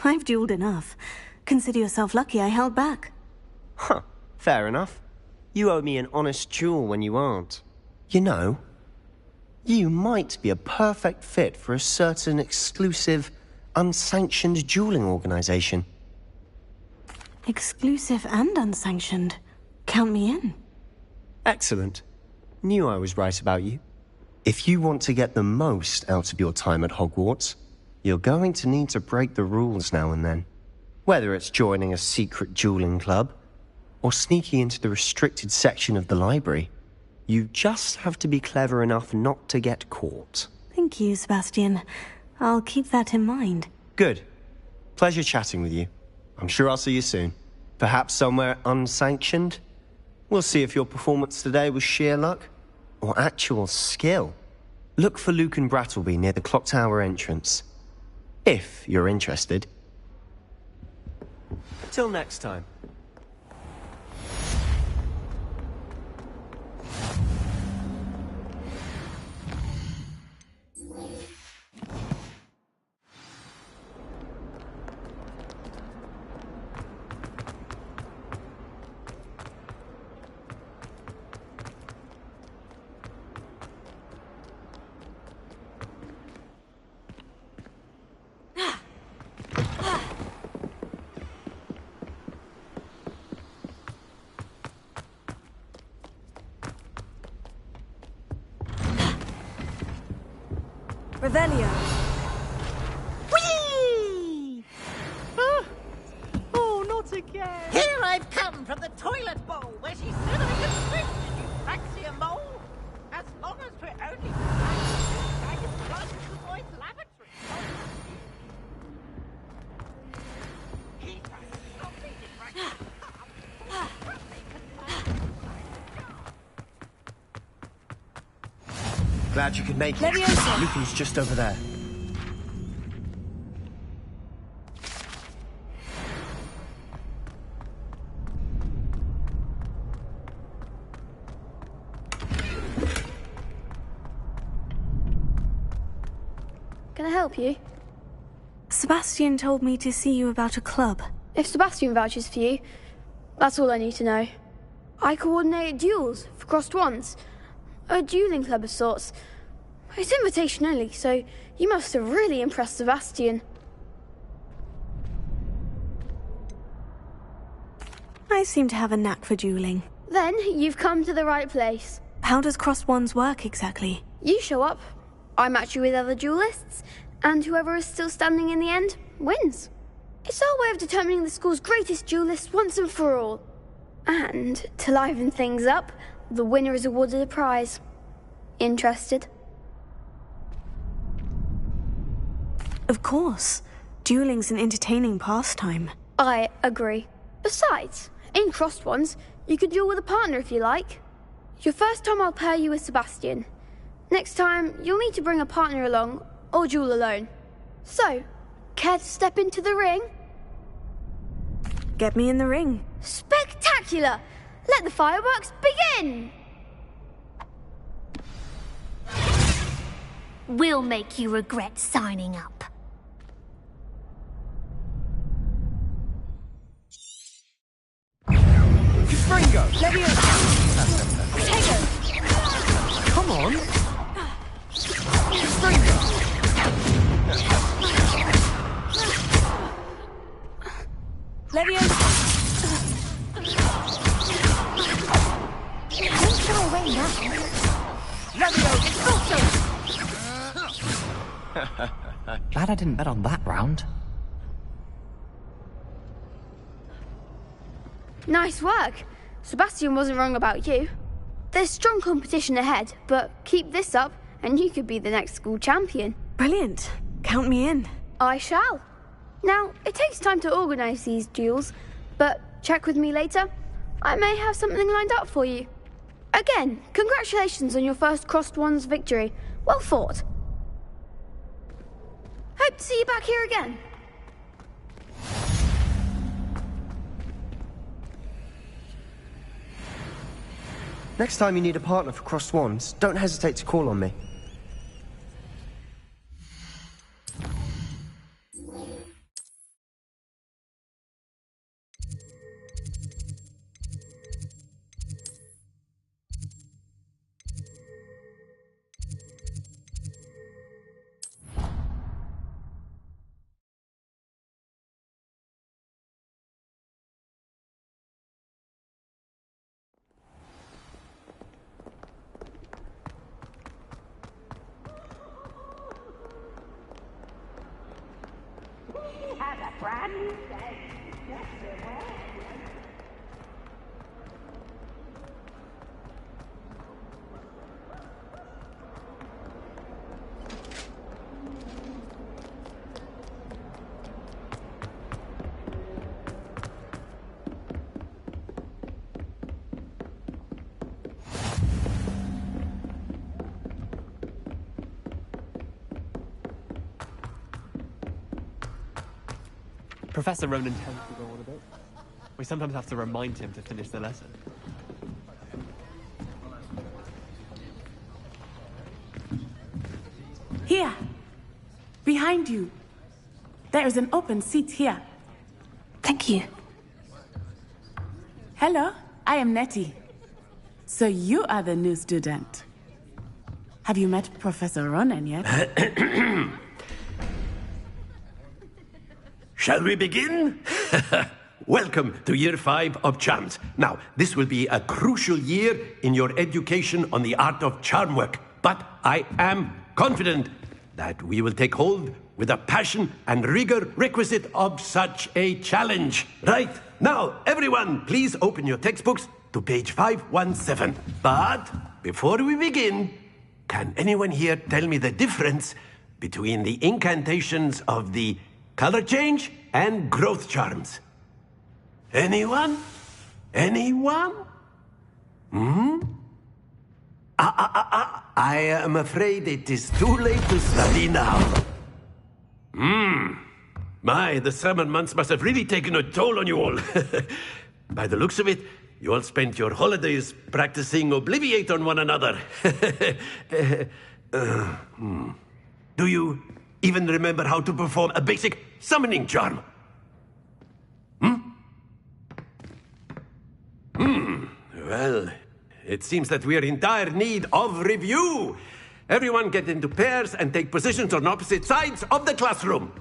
I've dueled enough. Consider yourself lucky I held back. Huh, fair enough. You owe me an honest duel when you aren't. You know, you might be a perfect fit for a certain exclusive, unsanctioned dueling organization. Exclusive and unsanctioned. Count me in. Excellent. Knew I was right about you. If you want to get the most out of your time at Hogwarts, you're going to need to break the rules now and then. Whether it's joining a secret dueling club, or sneaking into the restricted section of the library, you just have to be clever enough not to get caught. Thank you, Sebastian. I'll keep that in mind. Good. Pleasure chatting with you. I'm sure I'll see you soon. Perhaps somewhere unsanctioned? We'll see if your performance today was sheer luck or actual skill. Look for Luke and Brattleby near the clock tower entrance. If you're interested. Till next time. Revelio. Whee! Oh, not again! Here I've come from the toilet bowl where she's swimming in swim, you Praxia mole! As long as we're only I can run to the boys' lavatory. Glad you could make it. Leviosa! Lupin's just over there. Can I help you? Sebastian told me to see you about a club. If Sebastian vouches for you, that's all I need to know. I coordinate duels for crossed wands. A dueling club of sorts. It's invitation only, so you must have really impressed Sebastian. I seem to have a knack for dueling. Then you've come to the right place. How does crossed wands work exactly? You show up, I match you with other duelists, and whoever is still standing in the end wins. It's our way of determining the school's greatest duelist once and for all. And to liven things up, the winner is awarded a prize. Interested? Of course. Dueling's an entertaining pastime. I agree. Besides, in crossed ones, you could duel with a partner if you like. Your first time I'll pair you with Sebastian. Next time, you'll need to bring a partner along, or duel alone. So, care to step into the ring? Get me in the ring. Spectacular! Let the fireworks begin! We'll make you regret signing up. Springo! Leviosa! Tego! Come on! Springo! Leviosa! Don't go away now. Levio, it's also! Glad I didn't bet on that round. Nice work. Sebastian wasn't wrong about you. There's strong competition ahead, but keep this up and you could be the next school champion. Brilliant. Count me in. I shall. Now, it takes time to organise these duels, but check with me later. I may have something lined up for you. Again, congratulations on your first crossed wands victory. Well fought. Hope to see you back here again. Next time you need a partner for crossed wands, don't hesitate to call on me. Has a brand new day. Just beware. Professor Ronan tends to go on a bit. We sometimes have to remind him to finish the lesson. Here! Behind you! There is an open seat here. Thank you. Hello, I am Nettie. So you are the new student. Have you met Professor Ronan yet? Shall we begin? Welcome to Year 5 of Charms. Now, this will be a crucial year in your education on the art of charm work. But I am confident that we will take hold with the passion and rigor requisite of such a challenge. Right, now, everyone, please open your textbooks to page 517. But before we begin, can anyone here tell me the difference between the incantations of the color change and growth charms? Anyone? Anyone? I am afraid it is too late to study now. My, the summer months must have really taken a toll on you all. By the looks of it, you all spent your holidays practicing Obliviate on one another. Do you even remember how to perform a basic summoning charm? Well, it seems that we are in dire need of review. Everyone get into pairs and take positions on opposite sides of the classroom.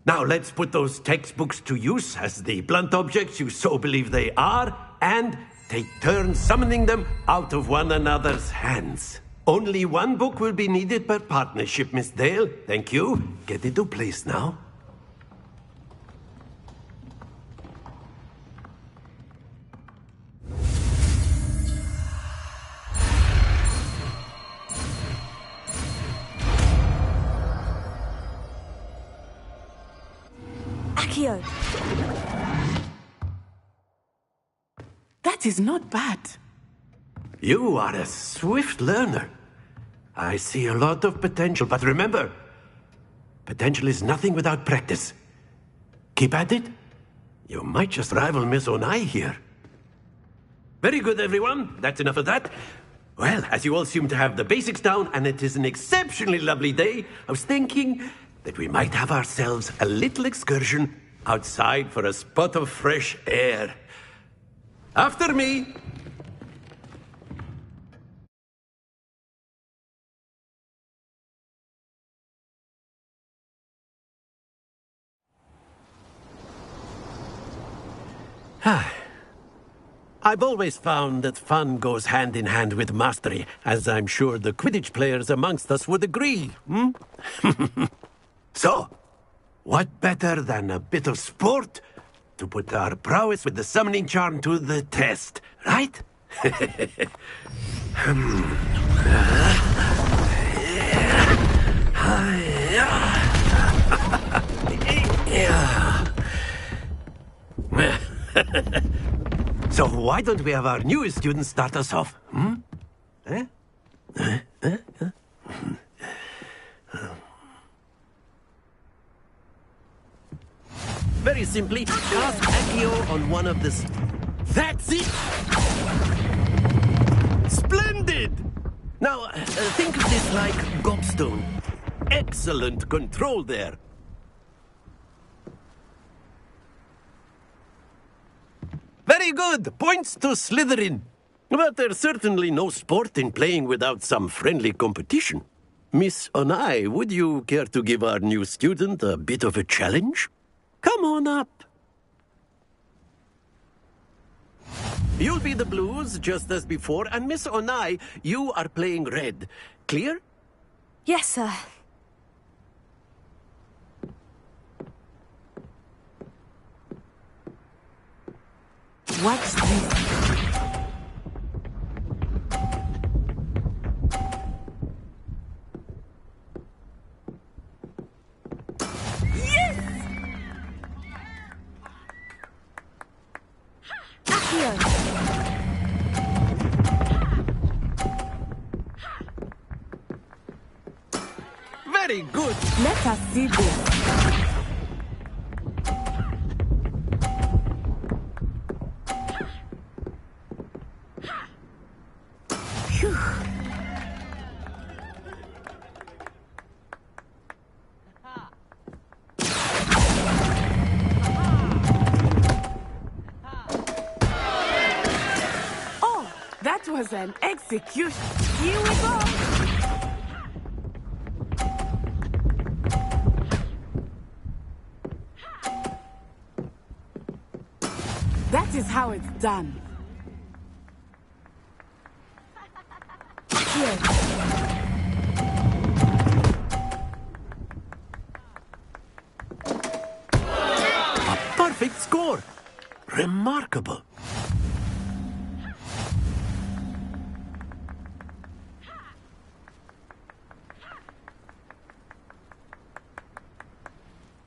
Now let's put those textbooks to use as the blunt objects you so believe they are, and take turns summoning them out of one another's hands. Only one book will be needed per partnership, Miss Dale. Thank you. Get into place now. Accio! That is not bad. You are a swift learner. I see a lot of potential, but remember, potential is nothing without practice. Keep at it. You might just rival Miss Onai here. Very good, everyone. That's enough of that. Well, as you all seem to have the basics down, and it is an exceptionally lovely day, I was thinking that we might have ourselves a little excursion outside for a spot of fresh air. After me. I've always found that fun goes hand in hand with mastery, as I'm sure the Quidditch players amongst us would agree. So, what better than a bit of sport to put our prowess with the summoning charm to the test, right? So why don't we have our newest students start us off? Very simply, cast Accio on one of the... That's it! Splendid! Now, think of this like gobstone. Excellent control there. Very good! Points to Slytherin. But there's certainly no sport in playing without some friendly competition. Miss Onai, would you care to give our new student a bit of a challenge? Come on up. You'll be the blues, just as before, and Miss Onai, you are playing red. Clear? Yes, sir. What's this? Very good. Let us see this. Phew. Oh, that was an execution. Here we go. That is how it's done. Here. A perfect score. Remarkable.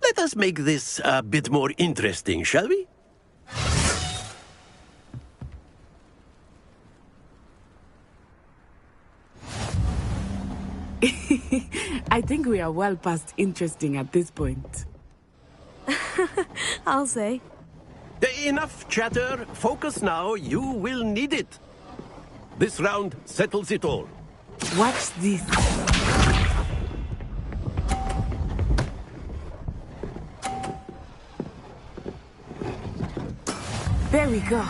Let us make this a bit more interesting, shall we? I think we are well past interesting at this point. I'll say. Enough chatter. Focus now. You will need it. This round settles it all. Watch this. There we go.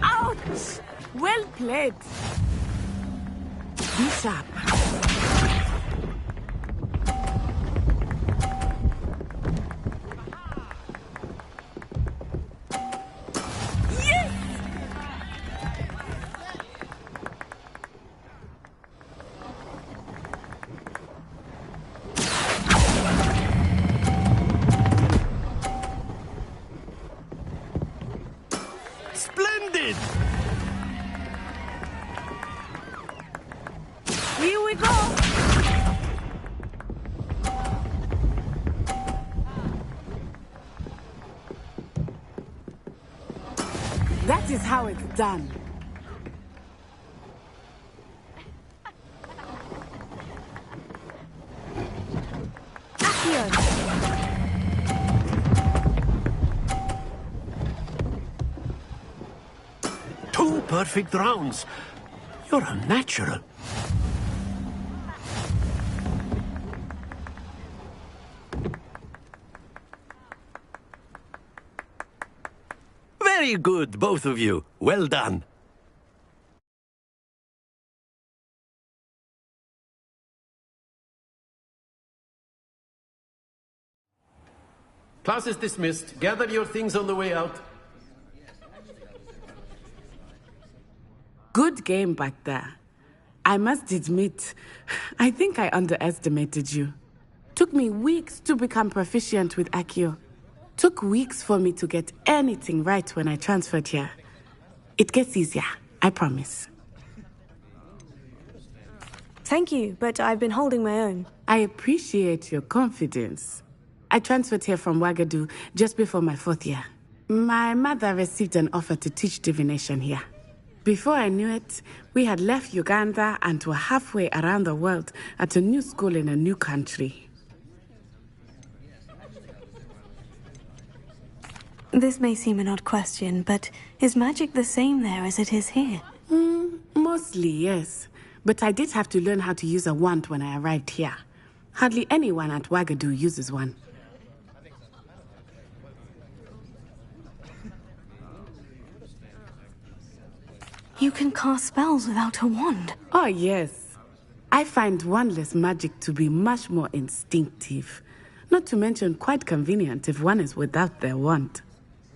Ouch! Well played. Be sharp. Splendid! Here we go. That is how it's done. Two perfect rounds. You're a natural. Very good, both of you. Well done. Class is dismissed. Gather your things on the way out. Good game back there. I must admit, I think I underestimated you. Took me weeks to become proficient with Accio. Took weeks for me to get anything right when I transferred here. It gets easier, I promise. Thank you, but I've been holding my own. I appreciate your confidence. I transferred here from Wagadu just before my 4th year. My mother received an offer to teach divination here. Before I knew it, we had left Uganda and were halfway around the world at a new school in a new country. This may seem an odd question, but is magic the same there as it is here? Mostly, yes. But I did have to learn how to use a wand when I arrived here. Hardly anyone at Wagadu uses one. You can cast spells without a wand. Oh, yes. I find wandless magic to be much more instinctive. Not to mention quite convenient if one is without their wand.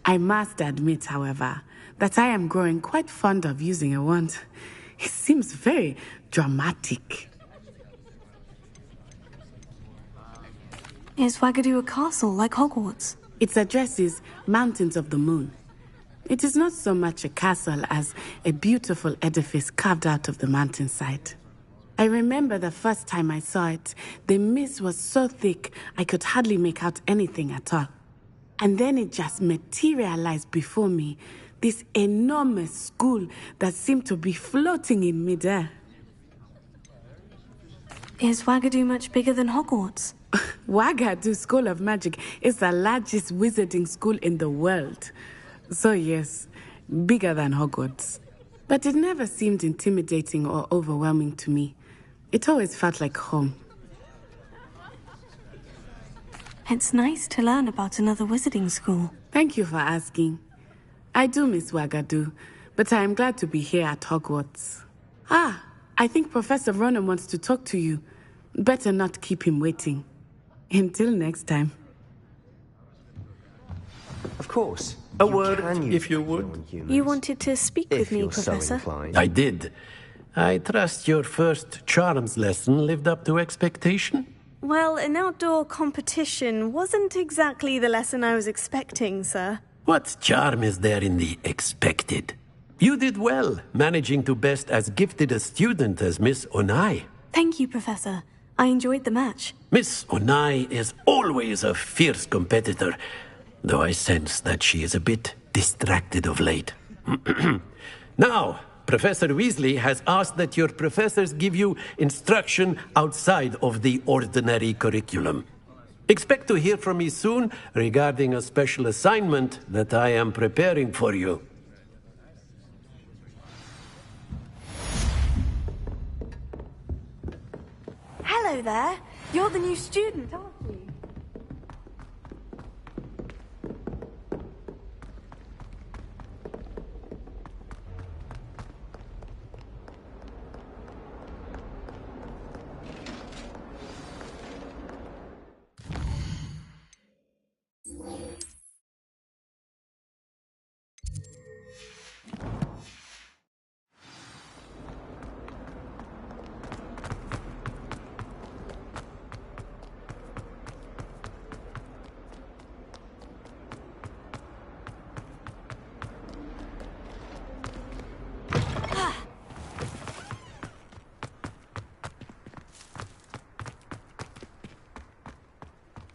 I must admit, however, that I am growing quite fond of using a wand. It seems very dramatic. Is Wagadu a castle like Hogwarts? Its address is Mountains of the Moon. It is not so much a castle as a beautiful edifice carved out of the mountainside. I remember the first time I saw it, the mist was so thick I could hardly make out anything at all. And then it just materialized before me, this enormous school that seemed to be floating in midair. Is Wagadu much bigger than Hogwarts? Wagadu School of Magic is the largest wizarding school in the world. So yes, bigger than Hogwarts. But it never seemed intimidating or overwhelming to me. It always felt like home. It's nice to learn about another wizarding school. Thank you for asking. I do miss Wagadu, but I am glad to be here at Hogwarts. I think Professor Ronan wants to talk to you. Better not keep him waiting. Until next time. Of course. A word, if you would. You wanted to speak with me, Professor? I did. I trust your first charms lesson lived up to expectation? Well, an outdoor competition wasn't exactly the lesson I was expecting, sir. What charm is there in the expected? You did well, managing to best as gifted a student as Miss Onai. Thank you, Professor. I enjoyed the match. Miss Onai is always a fierce competitor, though I sense that she is a bit distracted of late. Now, Professor Weasley has asked that your professors give you instruction outside of the ordinary curriculum. Expect to hear from me soon regarding a special assignment that I am preparing for you. Hello there. You're the new student, aren't you?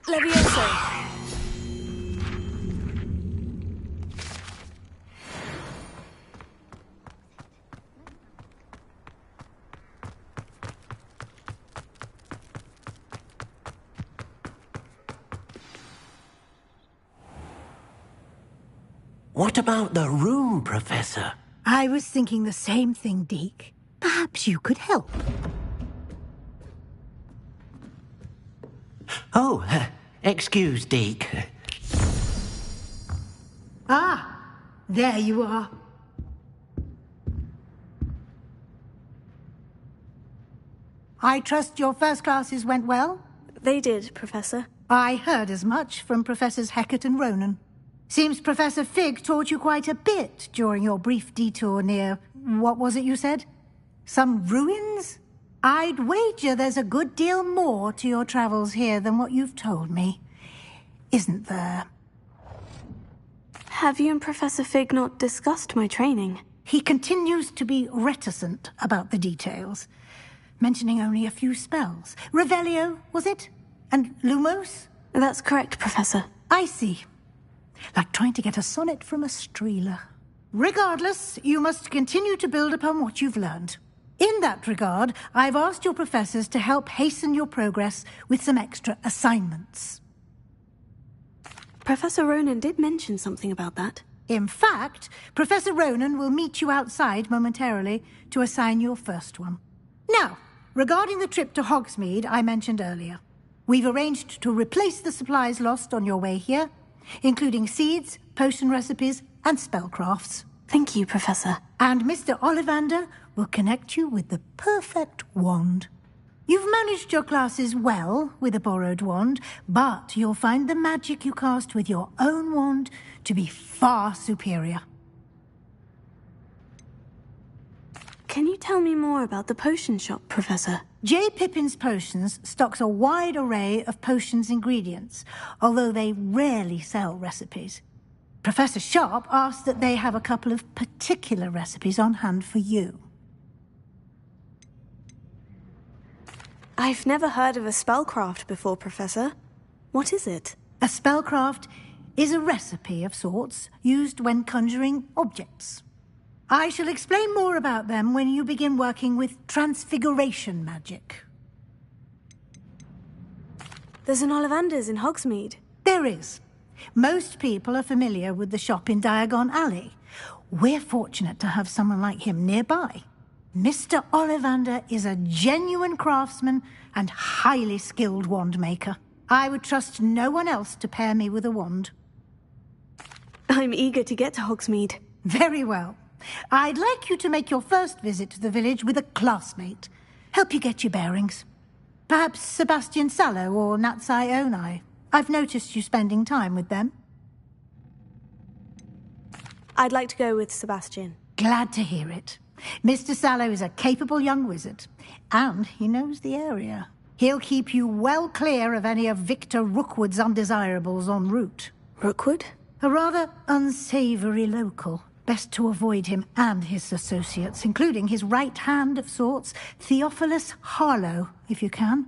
Levioso. What about the room, Professor? I was thinking the same thing, Deke. Perhaps you could help. Oh, excuse, Deke. Ah, there you are. I trust your first classes went well? They did, Professor. I heard as much from Professors Hecat and Ronan. Seems Professor Fig taught you quite a bit during your brief detour near... what was it you said? Some ruins? I'd wager there's a good deal more to your travels here than what you've told me. Isn't there? Have you and Professor Fig not discussed my training? He continues to be reticent about the details, mentioning only a few spells. Revelio, was it? And Lumos? That's correct, Professor. I see. Like trying to get a sonnet from a streeler. Regardless, you must continue to build upon what you've learned. In that regard, I've asked your professors to help hasten your progress with some extra assignments. Professor Ronan did mention something about that. In fact, Professor Ronan will meet you outside momentarily to assign your first one. Now, regarding the trip to Hogsmeade I mentioned earlier, we've arranged to replace the supplies lost on your way here, including seeds, potion recipes, and spellcrafts. Thank you, Professor. And Mr. Ollivander will connect you with the perfect wand. You've managed your classes well with a borrowed wand, but you'll find the magic you cast with your own wand to be far superior. Can you tell me more about the potion shop, Professor? J. Pippin's Potions stocks a wide array of potions ingredients, although they rarely sell recipes. Professor Sharp asked that they have a couple of particular recipes on hand for you. I've never heard of a spellcraft before, Professor. What is it? A spellcraft is a recipe of sorts used when conjuring objects. I shall explain more about them when you begin working with transfiguration magic. There's an Ollivander's in Hogsmeade. There is. Most people are familiar with the shop in Diagon Alley. We're fortunate to have someone like him nearby. Mr. Ollivander is a genuine craftsman and highly skilled wand maker. I would trust no one else to pair me with a wand. I'm eager to get to Hogsmeade. Very well. I'd like you to make your first visit to the village with a classmate. Help you get your bearings. Perhaps Sebastian Sallow or Natsai Onai. I've noticed you spending time with them. I'd like to go with Sebastian. Glad to hear it. Mr. Sallow is a capable young wizard, and he knows the area. He'll keep you well clear of any of Victor Rookwood's undesirables en route. Rookwood? A rather unsavory local, Best to avoid him and his associates, including his right hand of sorts, Theophilus Harlow, if you can.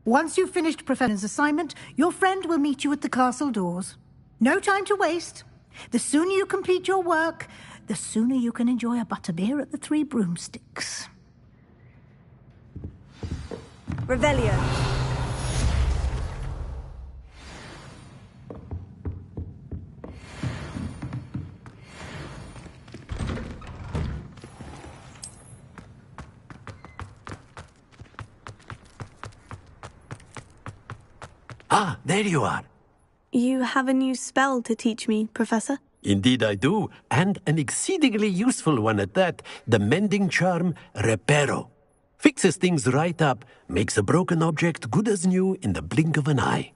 Once you've finished Professor's assignment, your friend will meet you at the castle doors. No time to waste. The sooner you complete your work, the sooner you can enjoy a butterbeer at the Three Broomsticks. Revelio. Ah, there you are. You have a new spell to teach me, Professor? Indeed I do, and an exceedingly useful one at that. The mending charm, Reparo. Fixes things right up, makes a broken object good as new in the blink of an eye.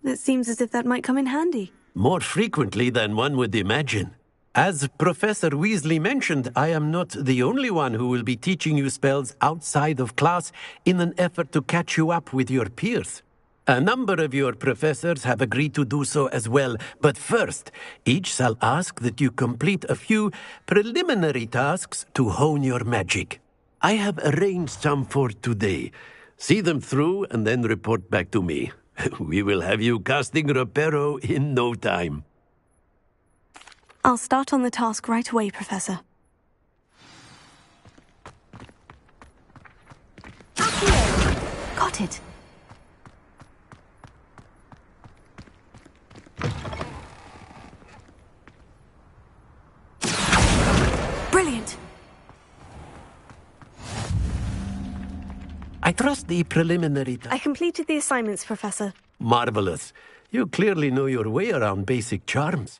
It seems as if that might come in handy. More frequently than one would imagine. As Professor Weasley mentioned, I am not the only one who will be teaching you spells outside of class in an effort to catch you up with your peers. A number of your professors have agreed to do so as well, but first, each shall ask that you complete a few preliminary tasks to hone your magic. I have arranged some for today. See them through and then report back to me. We will have you casting Reparo in no time. I'll start on the task right away, Professor. Got it. Brilliant. I trust the preliminary... I completed the assignments, Professor. Marvelous. You clearly know your way around basic charms.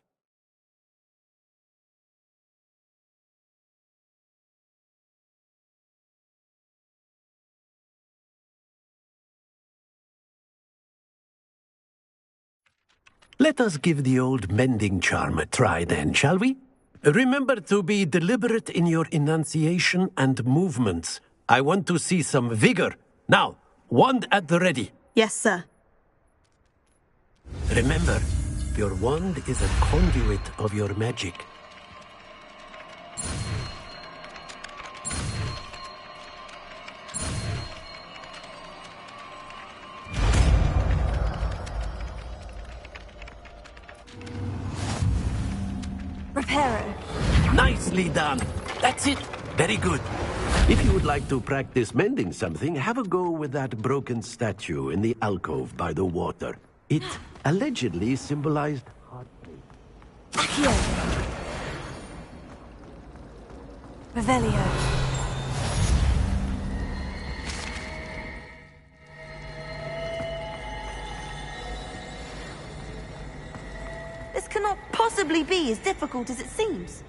Let us give the old mending charm a try then, shall we? Remember to be deliberate in your enunciation and movements. I want to see some vigor. Now, wand at the ready. Yes, sir. Remember, your wand is a conduit of your magic. Reparo. Nicely done. That's it. Very good. If you would like to practice mending something, have a go with that broken statue in the alcove by the water. It allegedly symbolized Accio. Revelio. This cannot possibly be as difficult as it seems.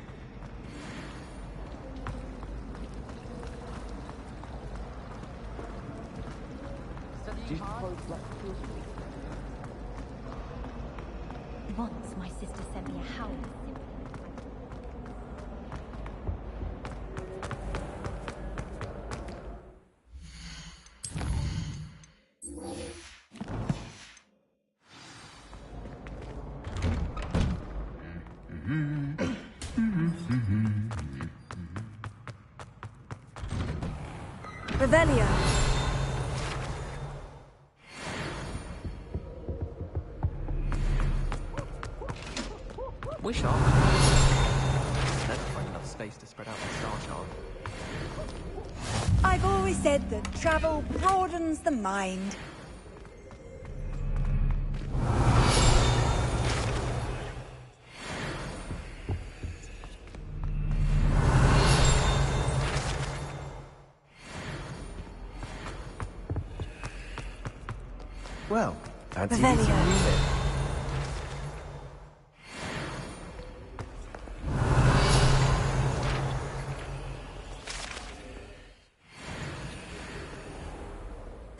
Once my sister sent me a howl. Revelio. Wish on. Never find enough space to spread out the Star Child. I've always said that travel broadens the mind. Well, that's easy Revelio. to read it.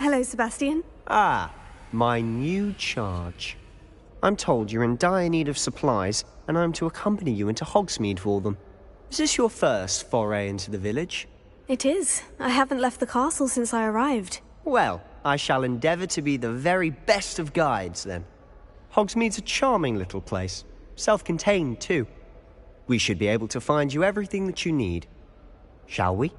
Hello, Sebastian. Ah, my new charge. I'm told you're in dire need of supplies, and I'm to accompany you into Hogsmeade for them. Is this your first foray into the village? It is. I haven't left the castle since I arrived. Well, I shall endeavour to be the very best of guides, then. Hogsmeade's a charming little place. Self-contained, too. We should be able to find you everything that you need. Shall we?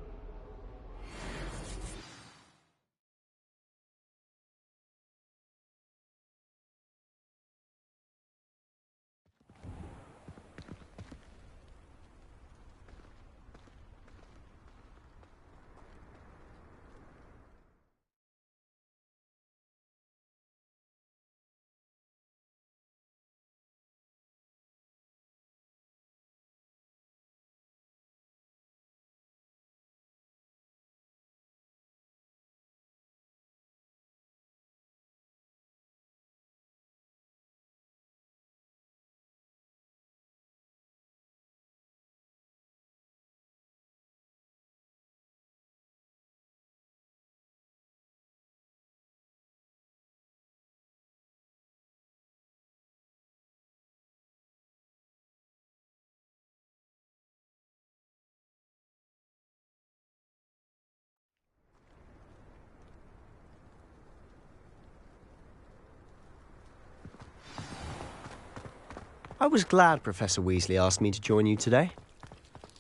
I was glad Professor Weasley asked me to join you today.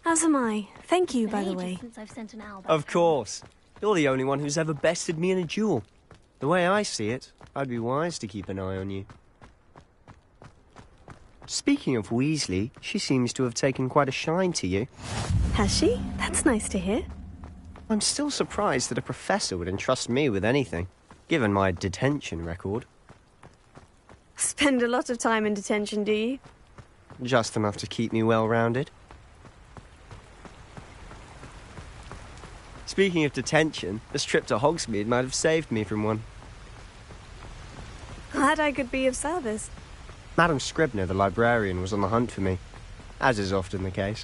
As am I. Thank you, by the way. Since I've sent an owl back Of home. course. You're the only one who's ever bested me in a duel. The way I see it, I'd be wise to keep an eye on you. Speaking of Weasley, she seems to have taken quite a shine to you. Has she? That's nice to hear. I'm still surprised that a professor would entrust me with anything, given my detention record. Spend a lot of time in detention, do you? Just enough to keep me well-rounded. Speaking of detention, this trip to Hogsmeade might have saved me from one. Glad I could be of service. Madam Scribner, the librarian, was on the hunt for me, as is often the case.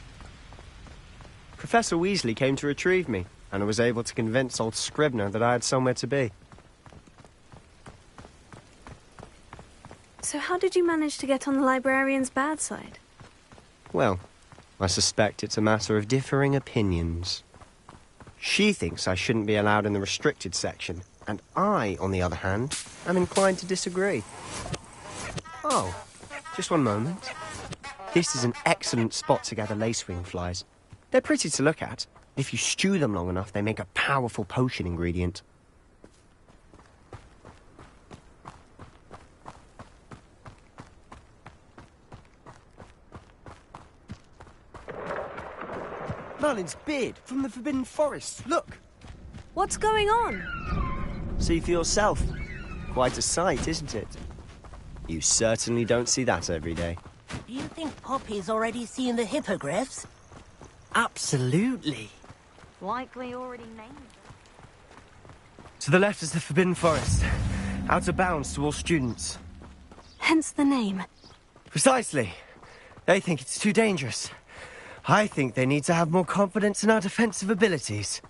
Professor Weasley came to retrieve me, and I was able to convince old Scribner that I had somewhere to be. So how did you manage to get on the librarian's bad side? Well, I suspect it's a matter of differing opinions. She thinks I shouldn't be allowed in the restricted section, and I, on the other hand, am inclined to disagree. Oh, just one moment. This is an excellent spot to gather lacewing flies. They're pretty to look at. If you stew them long enough, they make a powerful potion ingredient. Merlin's beard from the Forbidden Forest. Look. What's going on? See for yourself. Quite a sight, isn't it? You certainly don't see that every day. Do you think Poppy's already seen the hippogriffs? Absolutely. Likely already named. To the left is the Forbidden Forest. Out of bounds to all students. Hence the name. Precisely. They think it's too dangerous. I think they need to have more confidence in our defensive abilities.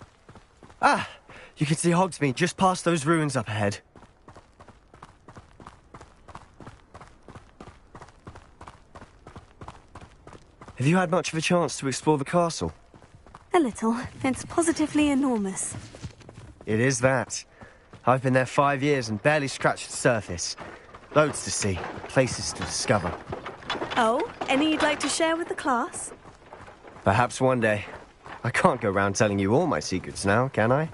Ah, you can see Hogsmeade just past those ruins up ahead. Have you had much of a chance to explore the castle? A little. It's positively enormous. It is that. I've been there 5 years and barely scratched the surface. Loads to see, places to discover. Oh, any you'd like to share with the class? Perhaps one day. I can't go round telling you all my secrets now, can I?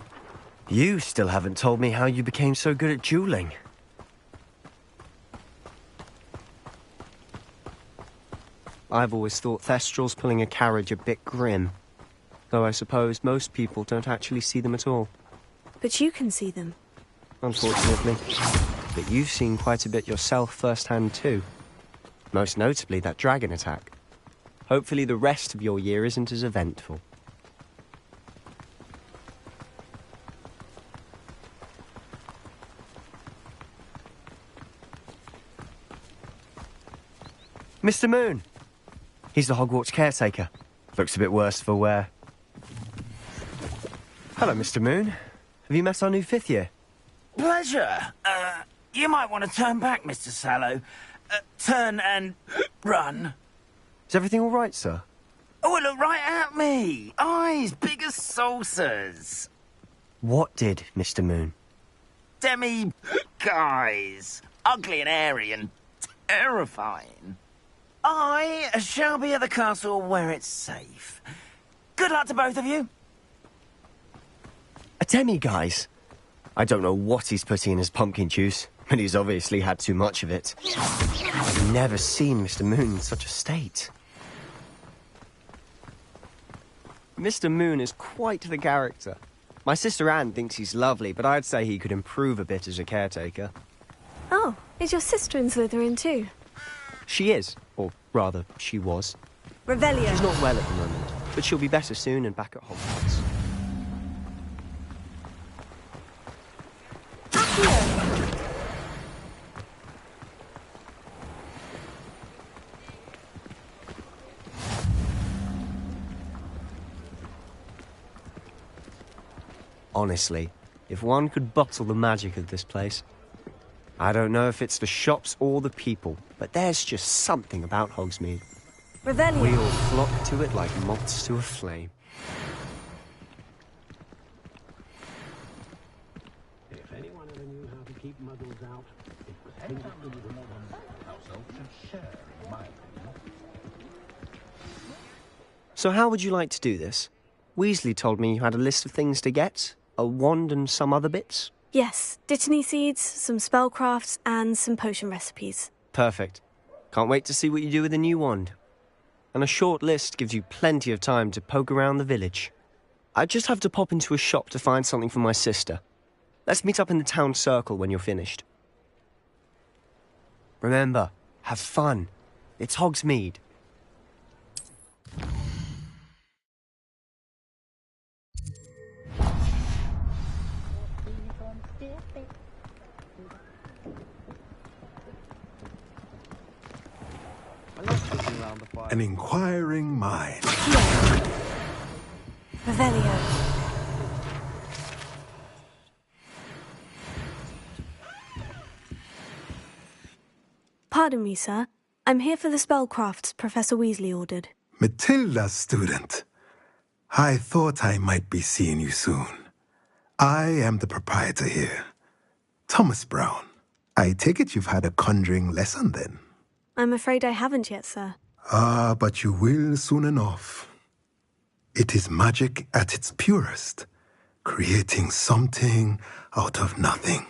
You still haven't told me how you became so good at dueling. I've always thought Thestrals pulling a carriage a bit grim. Though I suppose most people don't actually see them at all. But you can see them. Unfortunately. But you've seen quite a bit yourself firsthand too. Most notably that dragon attack. Hopefully the rest of your year isn't as eventful. Mr. Moon! He's the Hogwarts caretaker. Looks a bit worse for wear. Hello, Mr. Moon. Have you met our new 5th year? Pleasure. You might want to turn back, Mr. Sallow. Turn and run. Is everything all right, sir? Oh, look right at me. Eyes big as saucers. What did, Mr. Moon? Demi guys. Ugly and airy and terrifying. I shall be at the castle where it's safe. Good luck to both of you. A Demi, guys. I don't know what he's putting in his pumpkin juice, but he's obviously had too much of it. I've never seen Mr. Moon in such a state. Mr. Moon is quite the character. My sister Anne thinks he's lovely, but I'd say he could improve a bit as a caretaker. Oh, is your sister in Slytherin too? She is, or rather, she was. Revelio. She's not well at the moment, but she'll be better soon and back at Hogwarts. Honestly, if one could bottle the magic of this place. I don't know if it's the shops or the people, but there's just something about Hogsmeade. Revelio. We all flock to it like moths to a flame. If anyone ever knew how to keep muggles out, it was Hogwarts household should share, in my opinion. So how would you like to do this? Weasley told me you had a list of things to get, a wand and some other bits. Yes, dittany seeds, some spellcrafts, and some potion recipes. Perfect. Can't wait to see what you do with the new wand. And a short list gives you plenty of time to poke around the village. I just have to pop into a shop to find something for my sister. Let's meet up in the town circle when you're finished. Remember, have fun. It's Hogsmeade. An inquiring mind. Revelio. Pardon me, sir. I'm here for the spellcrafts Professor Weasley ordered. Matilda, student. I thought I might be seeing you soon. I am the proprietor here, Thomas Brown. I take it you've had a conjuring lesson then? I'm afraid I haven't yet, sir. Ah, but you will soon enough. It is magic at its purest, creating something out of nothing.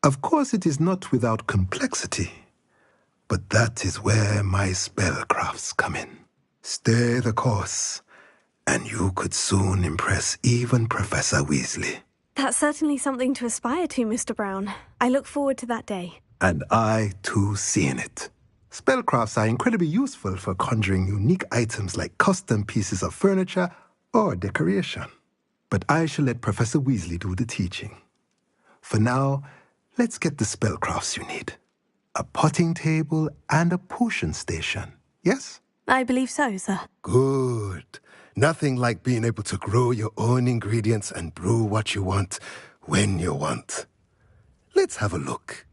Of course, it is not without complexity, but that is where my spellcrafts come in. Stay the course, and you could soon impress even Professor Weasley. That's certainly something to aspire to, Mr. Brown. I look forward to that day. And I, too, seeing it. Spellcrafts are incredibly useful for conjuring unique items like custom pieces of furniture or decoration. But I shall let Professor Weasley do the teaching. For now, let's get the spellcrafts you need. A potting table and a potion station, yes? I believe so, sir. Good. Nothing like being able to grow your own ingredients and brew what you want when you want. Let's have a look.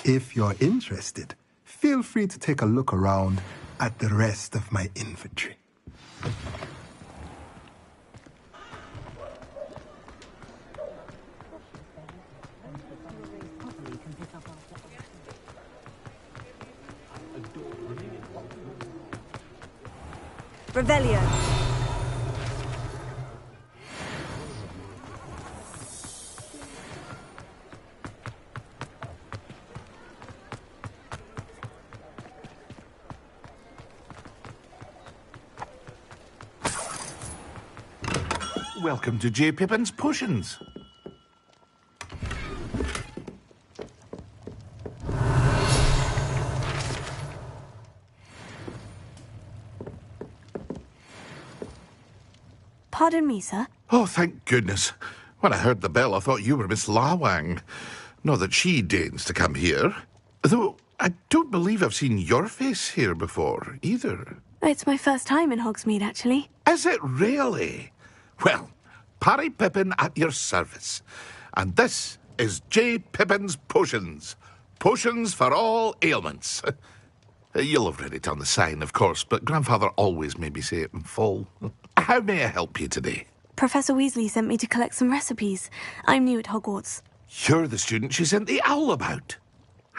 If you're interested, feel free to take a look around at the rest of my inventory. Revelio. Welcome to J. Pippin's Potions. Pardon me, sir. Oh, thank goodness. When I heard the bell, I thought you were Miss Lawang. Not that she deigns to come here. Though I don't believe I've seen your face here before, either. It's my first time in Hogsmeade, actually. Is it really? Well, Parry Pippin at your service. And this is J. Pippin's Potions. Potions for all ailments. You'll have read it on the sign, of course, but Grandfather always made me say it in full. How may I help you today? Professor Weasley sent me to collect some recipes. I'm new at Hogwarts. You're the student she sent the owl about.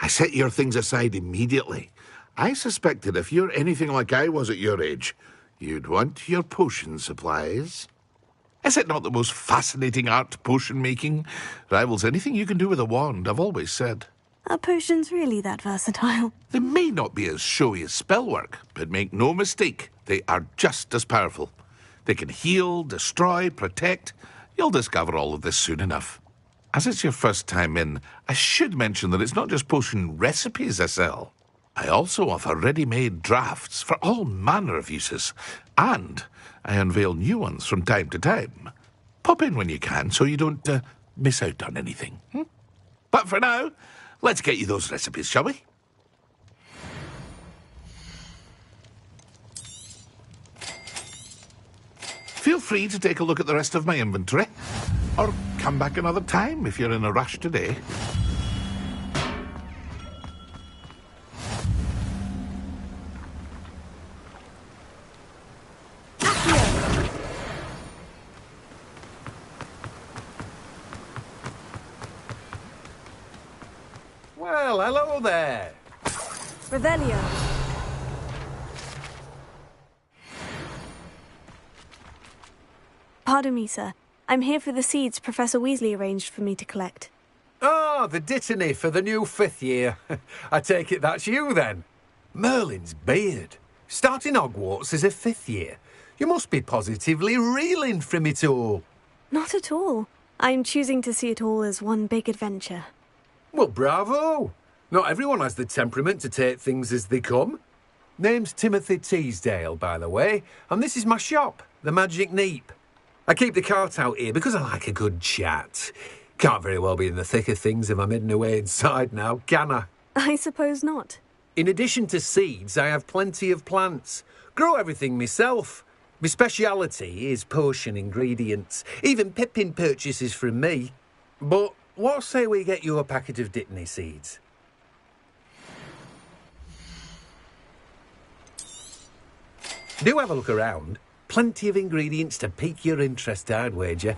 I set your things aside immediately. I suspected if you're anything like I was at your age, you'd want your potion supplies. Is it not the most fascinating art, potion making? Rivals anything you can do with a wand, I've always said. Are potions really that versatile? They may not be as showy as spellwork, but make no mistake, they are just as powerful. They can heal, destroy, protect. You'll discover all of this soon enough. As it's your first time in, I should mention that it's not just potion recipes I sell. I also offer ready-made drafts for all manner of uses, and I unveil new ones from time to time. Pop in when you can so you don't miss out on anything. But for now, let's get you those recipes, shall we? Feel free to take a look at the rest of my inventory, or come back another time if you're in a rush today. Well, hello there. Revelio. Pardon me, sir. I'm here for the seeds Professor Weasley arranged for me to collect. Ah, the dittany for the new 5th year. I take it that's you, then. Merlin's beard. Starting Hogwarts as a 5th year. You must be positively reeling from it all. Not at all. I'm choosing to see it all as one big adventure. Well, bravo. Not everyone has the temperament to take things as they come. Name's Timothy Teasdale, by the way, and this is my shop, the Magic Neep. I keep the cart out here because I like a good chat. Can't very well be in the thick of things if I'm hidden away inside now, can I? I suppose not. In addition to seeds, I have plenty of plants. Grow everything myself. My speciality is potion ingredients. Even Pippin purchases from me. But what say we get you a packet of dittany seeds? Do have a look around. Plenty of ingredients to pique your interest, I'd wager.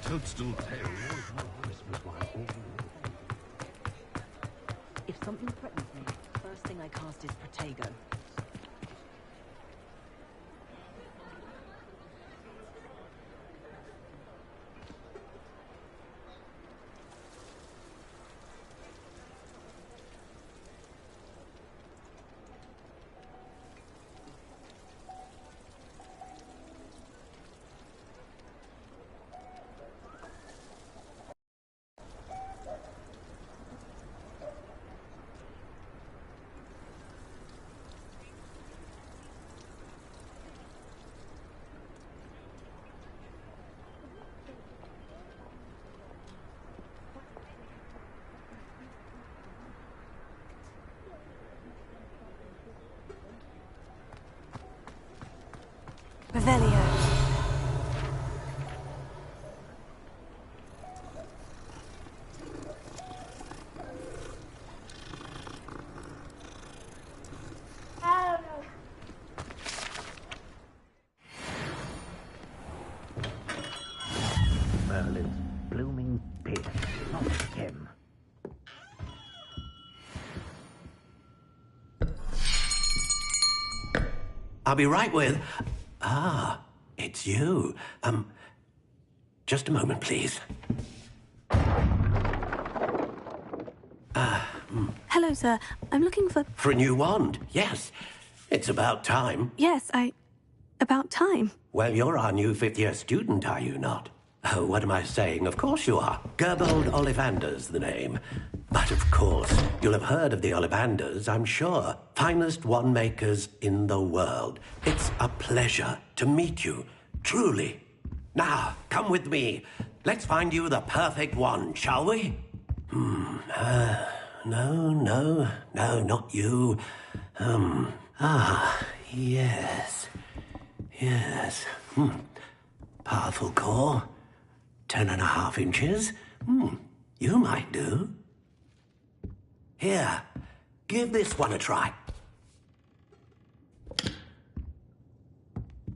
Toadstool tail. If something threatens me, first thing I cast is Protego. Revelio. Merlin's blooming beard, not him. I'll be right with... Ah, it's you. Just a moment, please. Hello, sir. I'm looking for... For a new wand, yes. It's about time. Yes, about time. Well, you're our new 5th-year student, are you not? Oh, what am I saying? Of course you are. Gerbold Ollivander's the name. But of course, you'll have heard of the Ollivanders, I'm sure. Finest wand makers in the world. It's a pleasure to meet you, truly. Now, come with me. Let's find you the perfect wand, shall we? No, not you. Yes. Powerful core. 10.5 inches. You might do. Here, Give this one a try.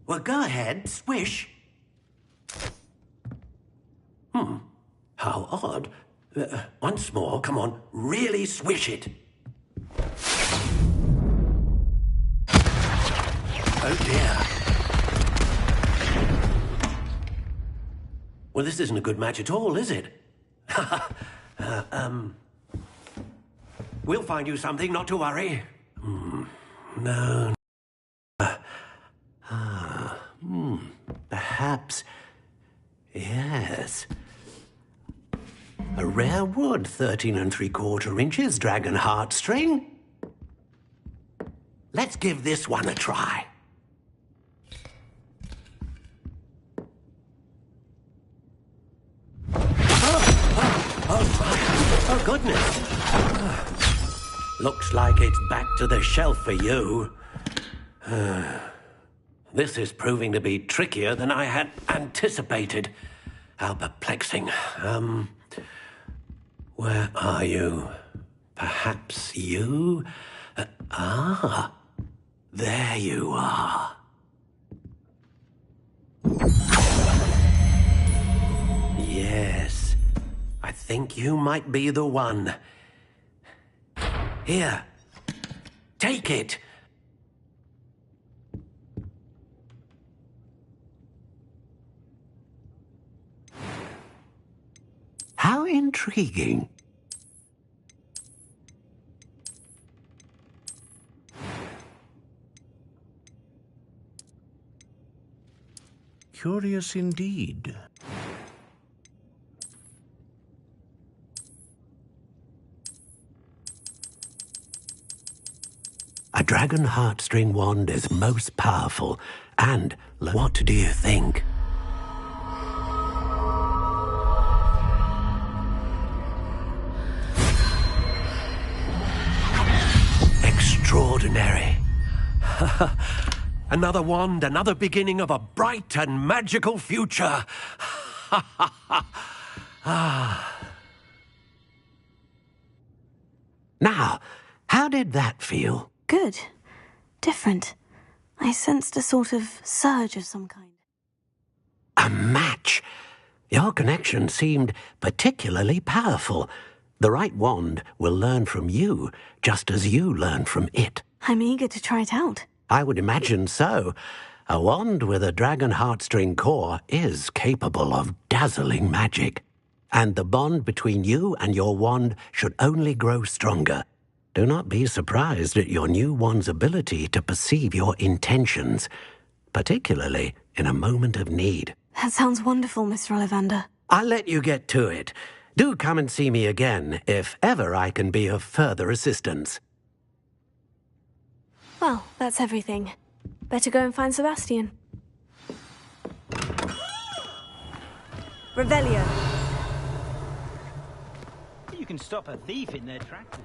Well, go ahead, swish. How odd. Once more, come on, really swish it. Oh dear. Well, this isn't a good match at all, is it? We'll find you something, not to worry. No. Perhaps. Yes. A rare wood, 13 3/4 inches, dragon heartstring. Let's give this one a try. Oh, goodness. Looks like it's back to the shelf for you. This is proving to be trickier than I had anticipated. How perplexing. Where are you? Perhaps you? There you are. Yes, I think you might be the one. Here, take it. How intriguing. Curious indeed. A dragon heartstring wand is most powerful, and what do you think? Extraordinary. Another wand, another beginning of a bright and magical future. Now, how did that feel? Good. Different. I sensed a sort of surge of some kind. A match. Your connection seemed particularly powerful. The right wand will learn from you, just as you learn from it. I'm eager to try it out. I would imagine so. A wand with a dragon heartstring core is capable of dazzling magic. And the bond between you and your wand should only grow stronger. Do not be surprised at your new wand's ability to perceive your intentions, particularly in a moment of need. That sounds wonderful, Mr. Ollivander. I'll let you get to it. Do come and see me again if ever I can be of further assistance. Well, that's everything. Better go and find Sebastian. Revelio. You can stop a thief in their tracks.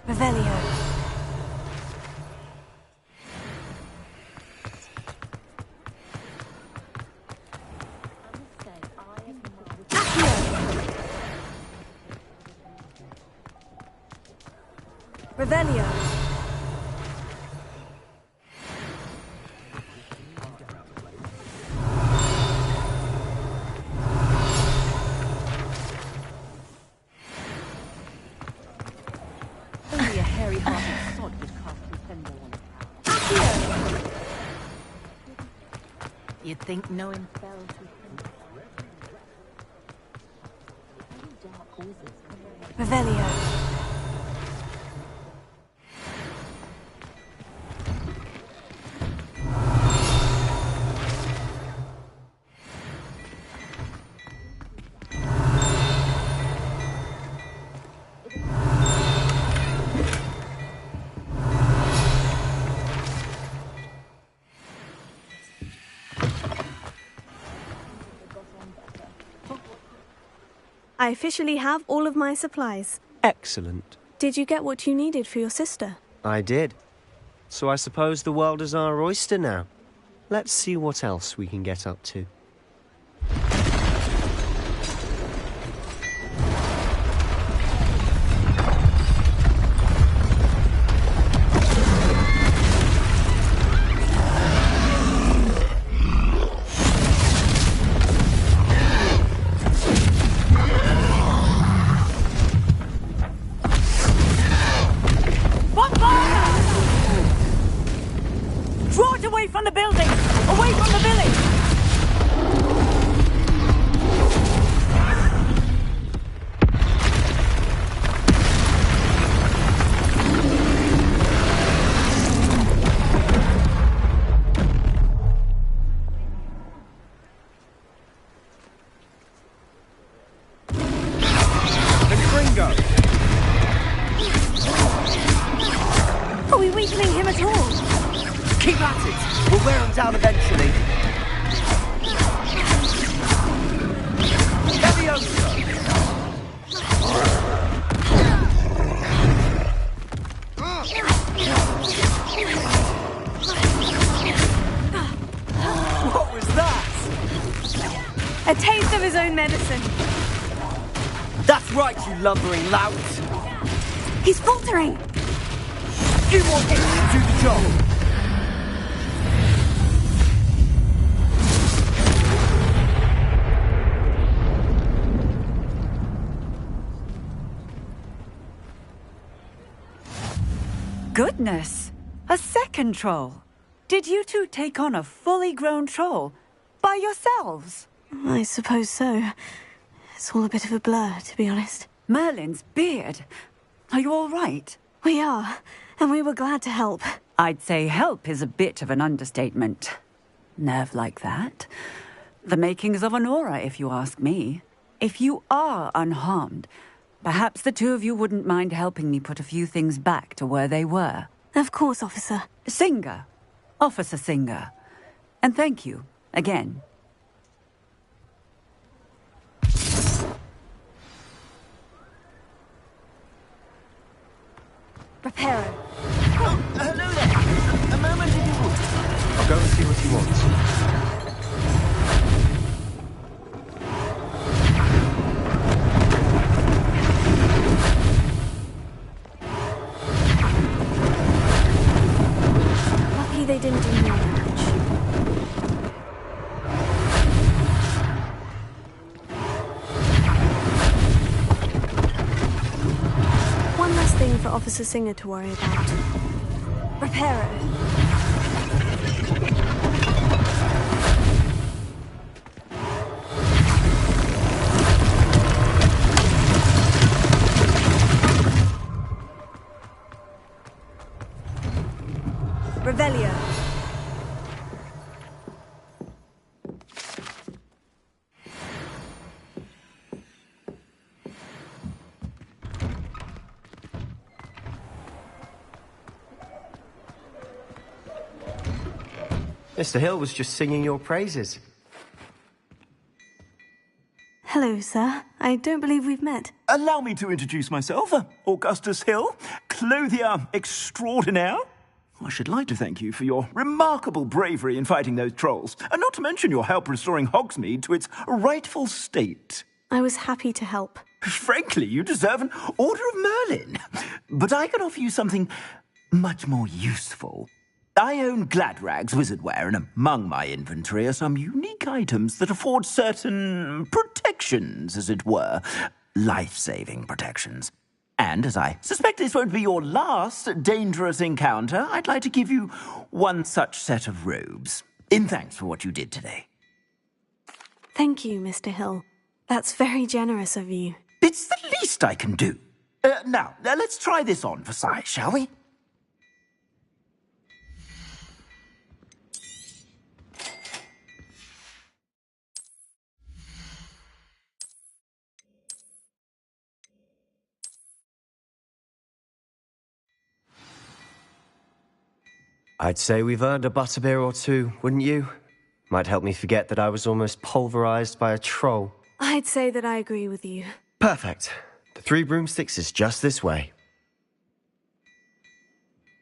Revelio. Revelio. Only a hairy-hearted sod would cast his fender on it. You'd think knowing spells Revelio. I officially have all of my supplies. Excellent. Did you get what you needed for your sister? I did. so I suppose the world is our oyster now. Let's see what else we can get up to. Draw it away from the building! Away from the village! Are we weakening him at all? Keep at it! We'll wear him down eventually. What was that? A taste of his own medicine. That's right, you lumbering lout. He's faltering. You want it to do the job. Goodness! A second troll. Did you two take on a fully grown troll by yourselves? I suppose so. It's all a bit of a blur, to be honest. Merlin's beard. Are you all right? We are, and we were glad to help. I'd say help is a bit of an understatement. Nerve like that. The makings of an aura, if you ask me. If you are unharmed, perhaps the two of you wouldn't mind helping me put a few things back to where they were. Of course, officer. Singer. Officer Singer. And thank you, again. Reparo. Oh, hello there. A moment if you would. I'll go and see what he wants. Lucky they didn't do more damage. One less thing for Officer Singer to worry about. Reparo. Revelio. Mr. Hill was just singing your praises. Hello, sir. I don't believe we've met. Allow me to introduce myself, Augustus Hill, clothier extraordinaire. I should like to thank you for your remarkable bravery in fighting those trolls, and not to mention your help restoring Hogsmeade to its rightful state. I was happy to help. Frankly, you deserve an Order of Merlin. But I can offer you something much more useful. I own Gladrag's wizardware, and among my inventory are some unique items that afford certain protections, as it were. Life-saving protections. And as I suspect this won't be your last dangerous encounter, I'd like to give you one such set of robes, in thanks for what you did today. Thank you, Mr. Hill. That's very generous of you. It's the least I can do. Now, let's try this on for size, shall we? I'd say we've earned a butterbeer or two, wouldn't you? Might help me forget that I was almost pulverized by a troll. I'd say that I agree with you. Perfect. The 3 broomsticks is just this way.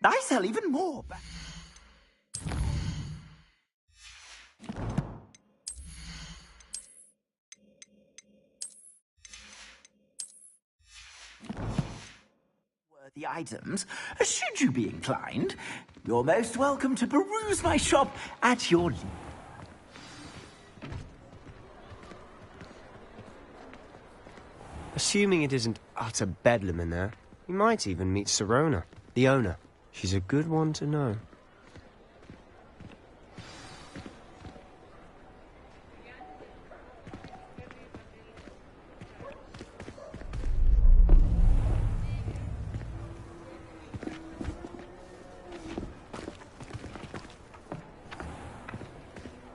I sell even more. Worthy items, should you be inclined. You're most welcome to peruse my shop at your leisure. Assuming it isn't utter bedlam in there, you might even meet Sirona, the owner. She's a good one to know.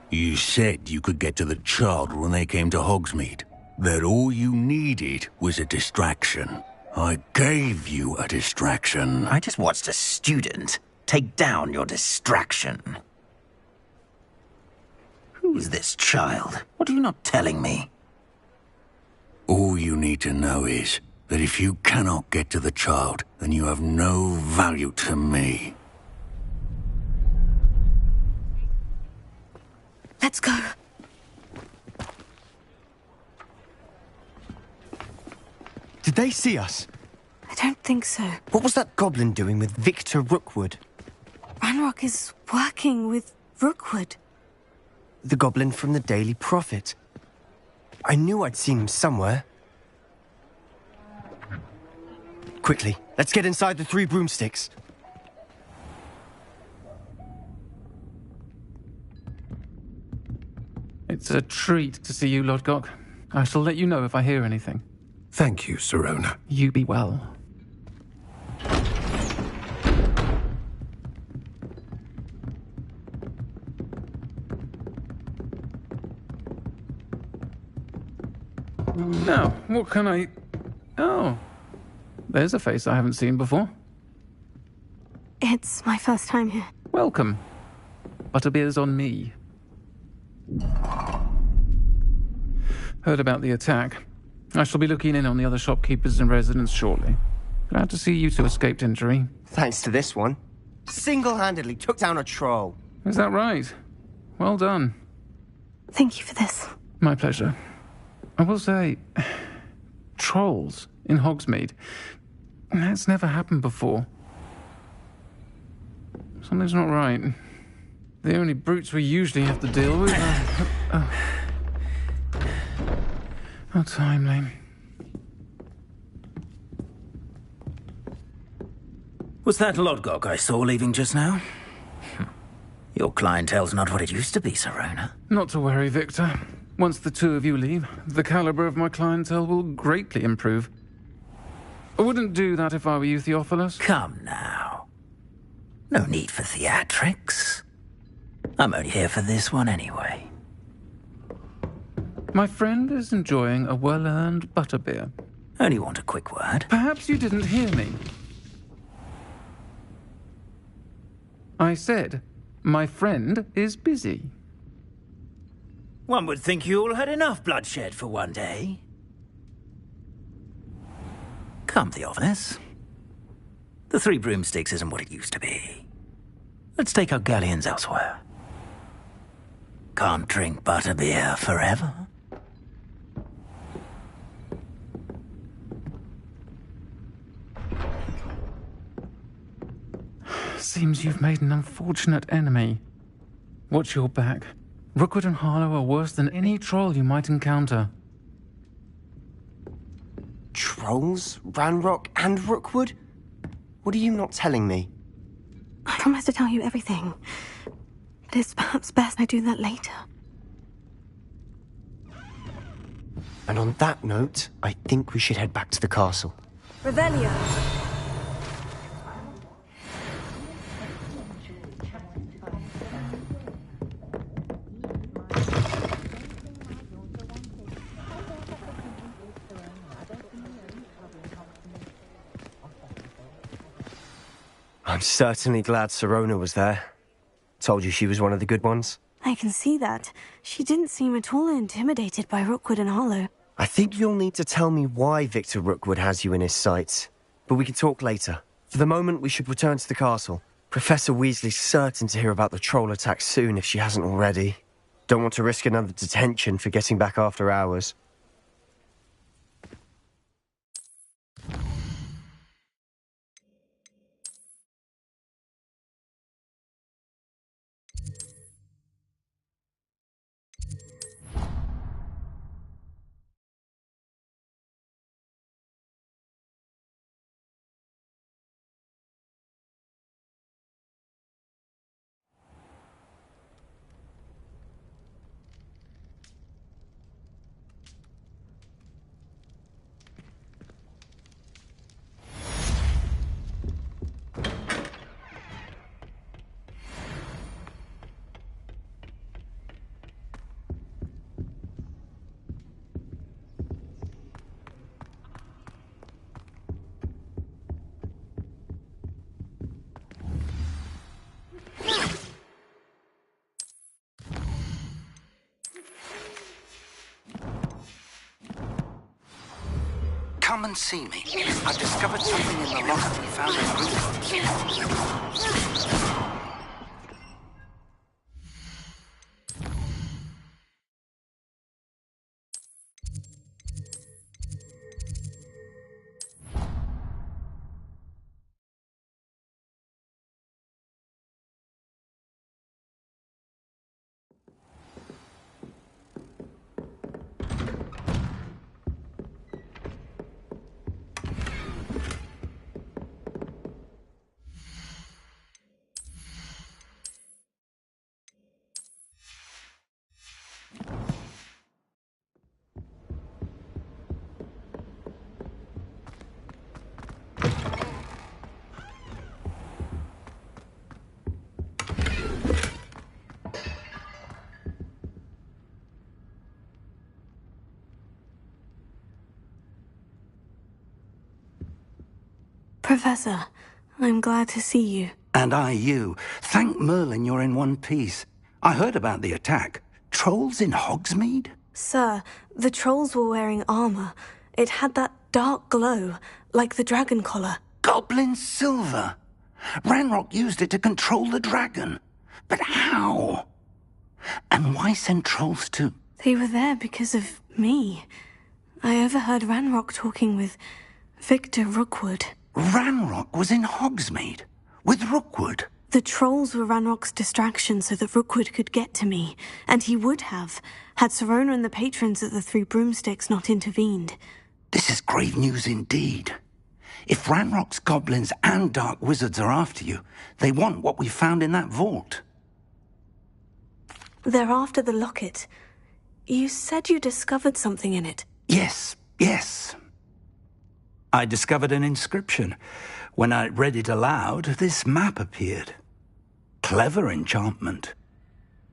You said you could get to the child when they came to Hogsmeade. That all you needed was a distraction. I gave you a distraction. I just watched a student take down your distraction. Who's this child? What are you not telling me? All you need to know is that if you cannot get to the child, then you have no value to me. Let's go. Did they see us? I don't think so. What was that goblin doing with Victor Rookwood? Ranrock is working with Rookwood. The goblin from the Daily Prophet. I knew I'd seen him somewhere. Quickly, let's get inside the 3 broomsticks. It's a treat to see you, Lodgok. I shall let you know if I hear anything. Thank you, Sirona. You be well. Now, what can I... Oh, there's a face I haven't seen before. It's my first time here. Welcome. Butterbeer's on me. Heard about the attack. I shall be looking in on the other shopkeepers and residents shortly. Glad to see you two escaped injury. Thanks to this one. Single-handedly took down a troll. Is that right? Well done. Thank you for this. My pleasure. I will say, trolls in Hogsmeade. That's never happened before. Something's not right. The only brutes we usually have to deal with are... How timely. Was that Lodgok I saw leaving just now? Your clientele's not what it used to be, Sirona. Not to worry, Victor. Once the 2 of you leave, the caliber of my clientele will greatly improve. I wouldn't do that if I were you, Theophilus. Come now. No need for theatrics. I'm only here for this one anyway. My friend is enjoying a well-earned butterbeer. Only want a quick word. Perhaps you didn't hear me. I said, my friend is busy. One would think you all had enough bloodshed for one day. Come, Theophilus. The 3 broomsticks isn't what it used to be. Let's take our galleons elsewhere. Can't drink butterbeer forever. Seems you've made an unfortunate enemy. Watch your back. Rookwood and Harlow are worse than any troll you might encounter. Trolls? Ranrock and Rookwood? What are you not telling me? I promise to tell you everything. But it's perhaps best I do that later. And on that note, I think we should head back to the castle. Revelio. I'm certainly glad Sirona was there. Told you she was one of the good ones. I can see that. She didn't seem at all intimidated by Rookwood and Harlow. I think you'll need to tell me why Victor Rookwood has you in his sights. But we can talk later. For the moment, we should return to the castle. Professor Weasley's certain to hear about the troll attack soon if she hasn't already. Don't want to risk another detention for getting back after hours. Come and see me. I've discovered something in the locker we found in Hogwarts. Professor, I'm glad to see you. And I you. Thank Merlin you're in one piece. I heard about the attack. Trolls in Hogsmeade? Sir, the trolls were wearing armor. It had that dark glow, like the dragon collar. Goblin silver. Ranrock used it to control the dragon. But how? And why send trolls to... They were there because of me. I overheard Ranrock talking with Victor Rookwood. Ranrock was in Hogsmeade? With Rookwood? The trolls were Ranrock's distraction so that Rookwood could get to me. And he would have, had Serona and the patrons at the Three Broomsticks not intervened. This is grave news indeed. If Ranrock's goblins and dark wizards are after you, they want what we found in that vault. They're after the locket. You said you discovered something in it. Yes. I discovered an inscription. When I read it aloud, this map appeared. Clever enchantment.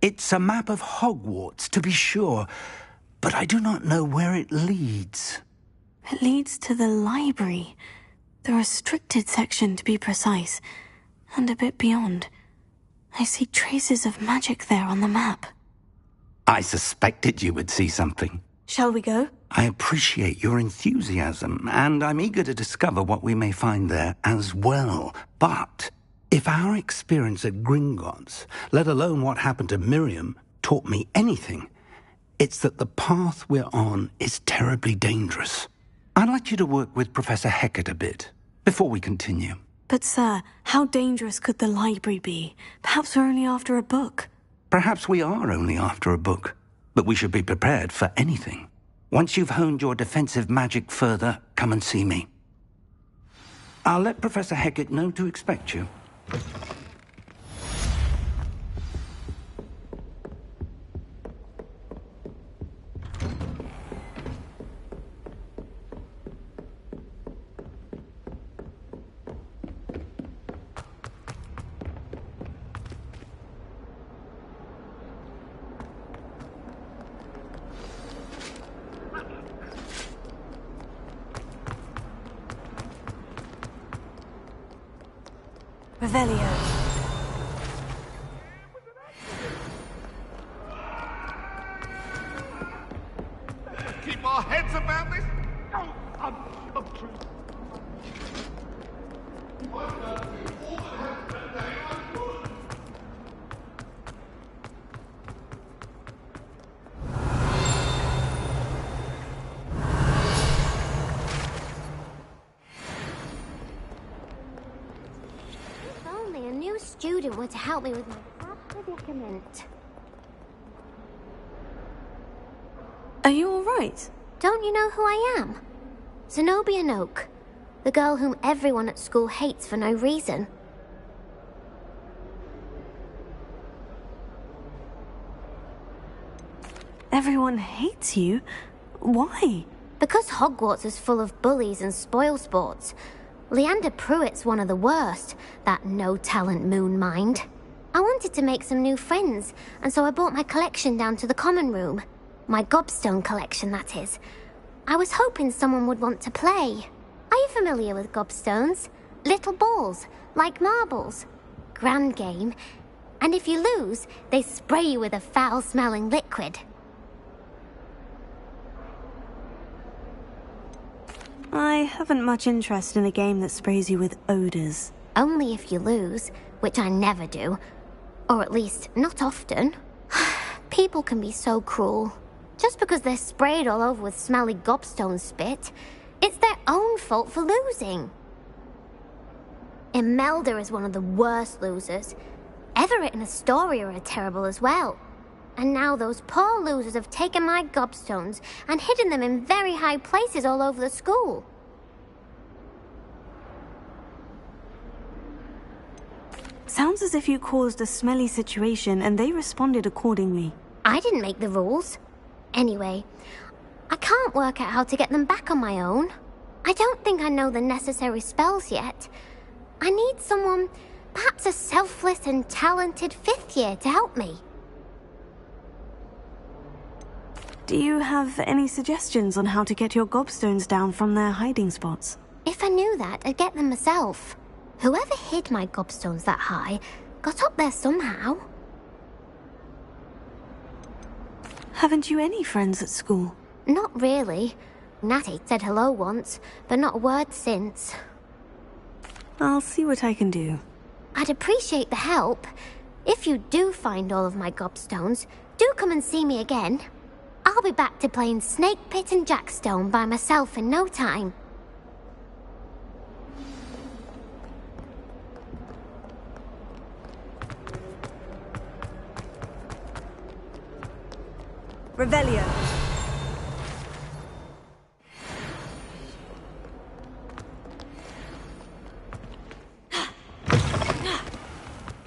It's a map of Hogwarts, to be sure, but I do not know where it leads. It leads to the library. The restricted section, to be precise, and a bit beyond. I see traces of magic there on the map. I suspected you would see something. Shall we go? I appreciate your enthusiasm, and I'm eager to discover what we may find there as well. But if our experience at Gringotts, let alone what happened to Miriam, taught me anything, it's that the path we're on is terribly dangerous. I'd like you to work with Professor Hecat a bit, before we continue. But, sir, how dangerous could the library be? Perhaps we're only after a book. Perhaps we are only after a book, but we should be prepared for anything. Once you've honed your defensive magic further, come and see me. I'll let Professor Hecat know to expect you. Revelio. Keep our heads about this. Oh, I'm only a new student were to help me with my sad predicament. Are you all right? Don't you know who I am? Zenobia Noak, the girl whom everyone at school hates for no reason. Everyone hates you? Why? Because Hogwarts is full of bullies and spoilsports. Leander Pruitt's one of the worst, that no-talent moon mind. I wanted to make some new friends, and so I brought my collection down to the common room. My gobstone collection, that is. I was hoping someone would want to play. Are you familiar with gobstones? Little balls, like marbles. Grand game. And if you lose, they spray you with a foul-smelling liquid. I haven't much interest in a game that sprays you with odors. Only if you lose, which I never do. Or at least, not often. People can be so cruel. Just because they're sprayed all over with smelly gobstone spit, it's their own fault for losing. Imelda is one of the worst losers. Everett and Astoria are terrible as well. And now those poor losers have taken my gobstones and hidden them in very high places all over the school. Sounds as if you caused a smelly situation and they responded accordingly. I didn't make the rules. Anyway, I can't work out how to get them back on my own. I don't think I know the necessary spells yet. I need someone, perhaps a selfless and talented fifth year to help me. Do you have any suggestions on how to get your gobstones down from their hiding spots? If I knew that, I'd get them myself. Whoever hid my gobstones that high got up there somehow. Haven't you any friends at school? Not really. Natty said hello once, but not a word since. I'll see what I can do. I'd appreciate the help. If you do find all of my gobstones, do come and see me again. I'll be back to playing Snake Pit and Jackstone by myself in no time. Revelio.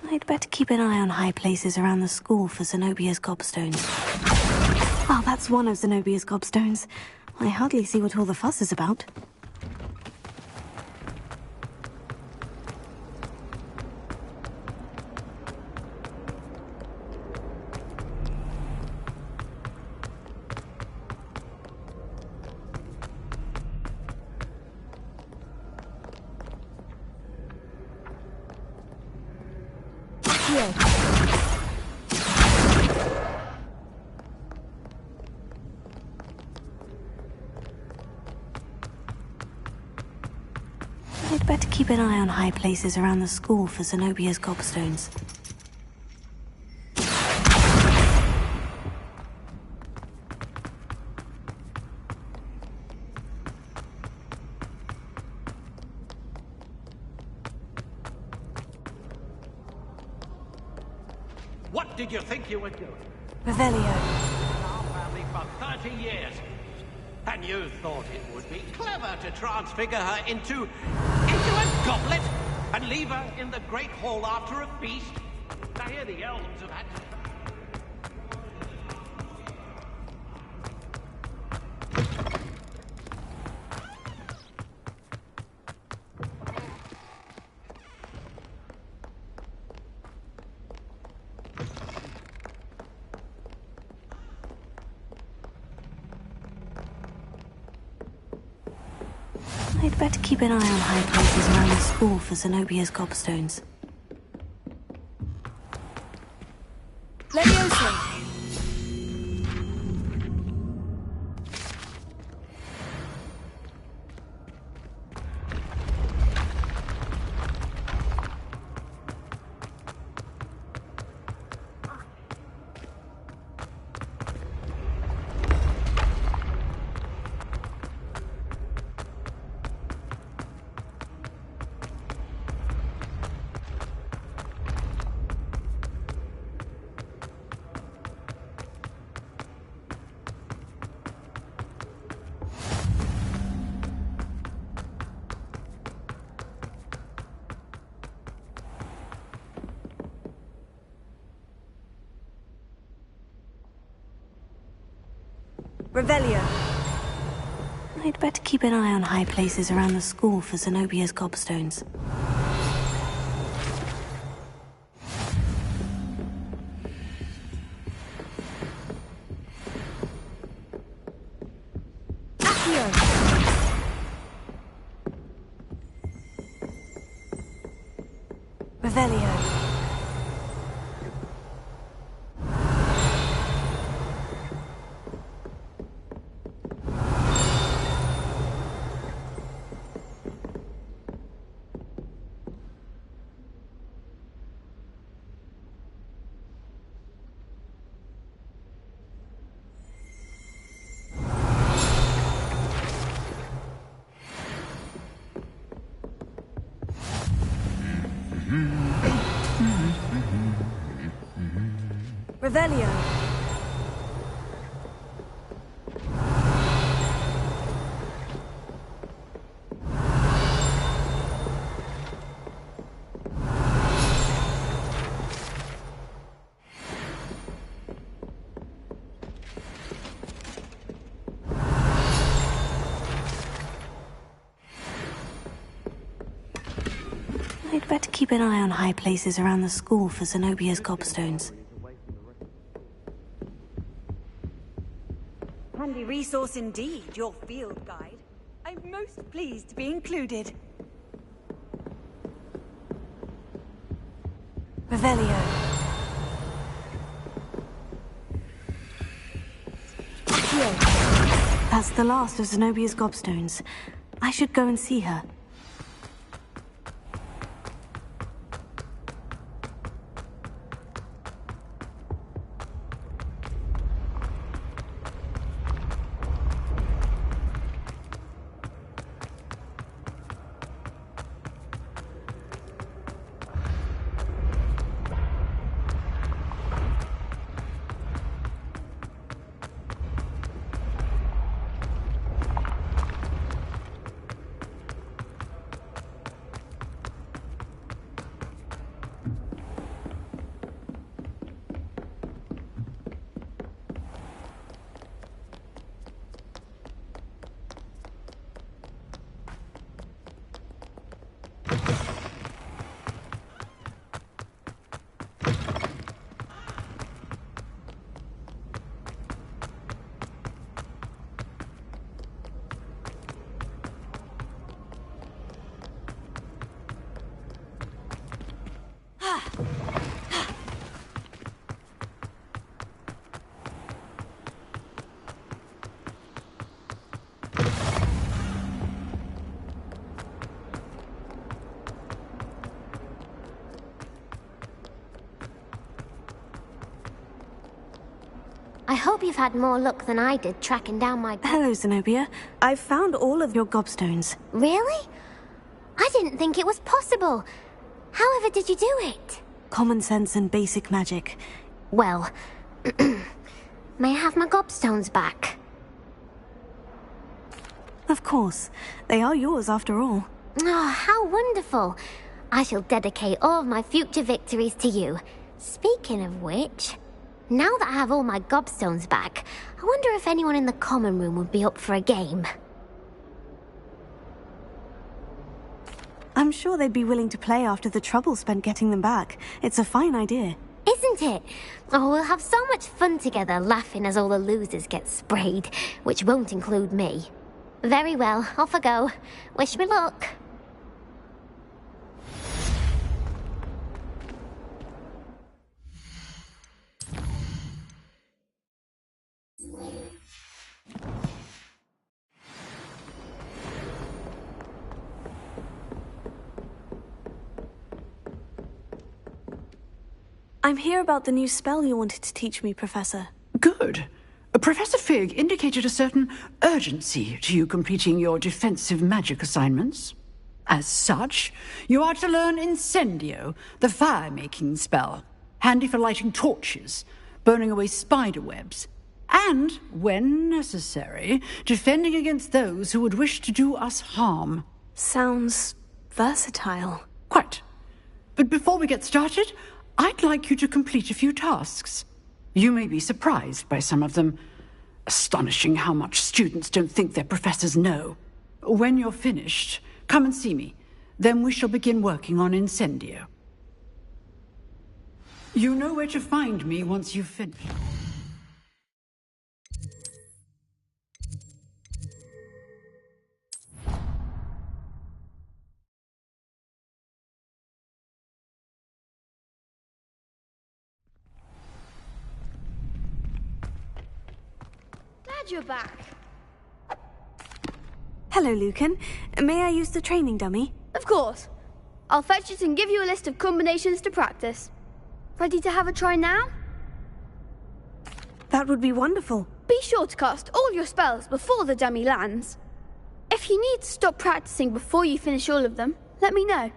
I'd better keep an eye on high places around the school for Zenobia's gobstones. Oh, that's one of Zenobia's gobstones. I hardly see what all the fuss is about. I'd better keep an eye on high places around the school for Zenobia's gobstones. What did you think you were doing? Revelio. Our family for 30 years. And you thought it would be clever to transfigure her into a goblet and leave her in the Great Hall after a feast? I hear the elves have had to... I'd better keep an eye on high places around the school for Zenobia's gobstones. Leviosa. Revelio. I'd better keep an eye on high places around the school for Zenobia's gobstones. Revelio. Revelio. I'd better keep an eye on high places around the school for Zenobia's gobstones. Handy resource indeed, your field guide. I'm most pleased to be included. Revelio. That's the last of Zenobia's gobstones. I should go and see her. I hope you've had more luck than I did tracking down my... Hello, Zenobia. I've found all of your gobstones. Really? I didn't think it was possible. However did you do it? Common sense and basic magic. Well, may I have my gobstones back? Of course. They are yours after all. Oh, how wonderful. I shall dedicate all of my future victories to you. Speaking of which, now that I have all my gobstones back, I wonder if anyone in the common room would be up for a game. I'm sure they'd be willing to play after the trouble spent getting them back. It's a fine idea. Isn't it? Oh, we'll have so much fun together, laughing as all the losers get sprayed, which won't include me. Very well, off I go. Wish me luck. I'm here about the new spell you wanted to teach me, Professor. Good. Professor Fig indicated a certain urgency to you completing your defensive magic assignments. As such, you are to learn Incendio, the fire-making spell, handy for lighting torches, burning away spider webs, and, when necessary, defending against those who would wish to do us harm. Sounds versatile. Quite. But before we get started, I'd like you to complete a few tasks. You may be surprised by some of them. Astonishing how much students don't think their professors know. When you're finished, come and see me. Then we shall begin working on Incendio. You know where to find me once you've finished. Glad you're back. Hello, Lucan. May I use the training dummy? Of course. I'll fetch it and give you a list of combinations to practice. Ready to have a try now? That would be wonderful. Be sure to cast all your spells before the dummy lands. If you need to stop practicing before you finish all of them, let me know.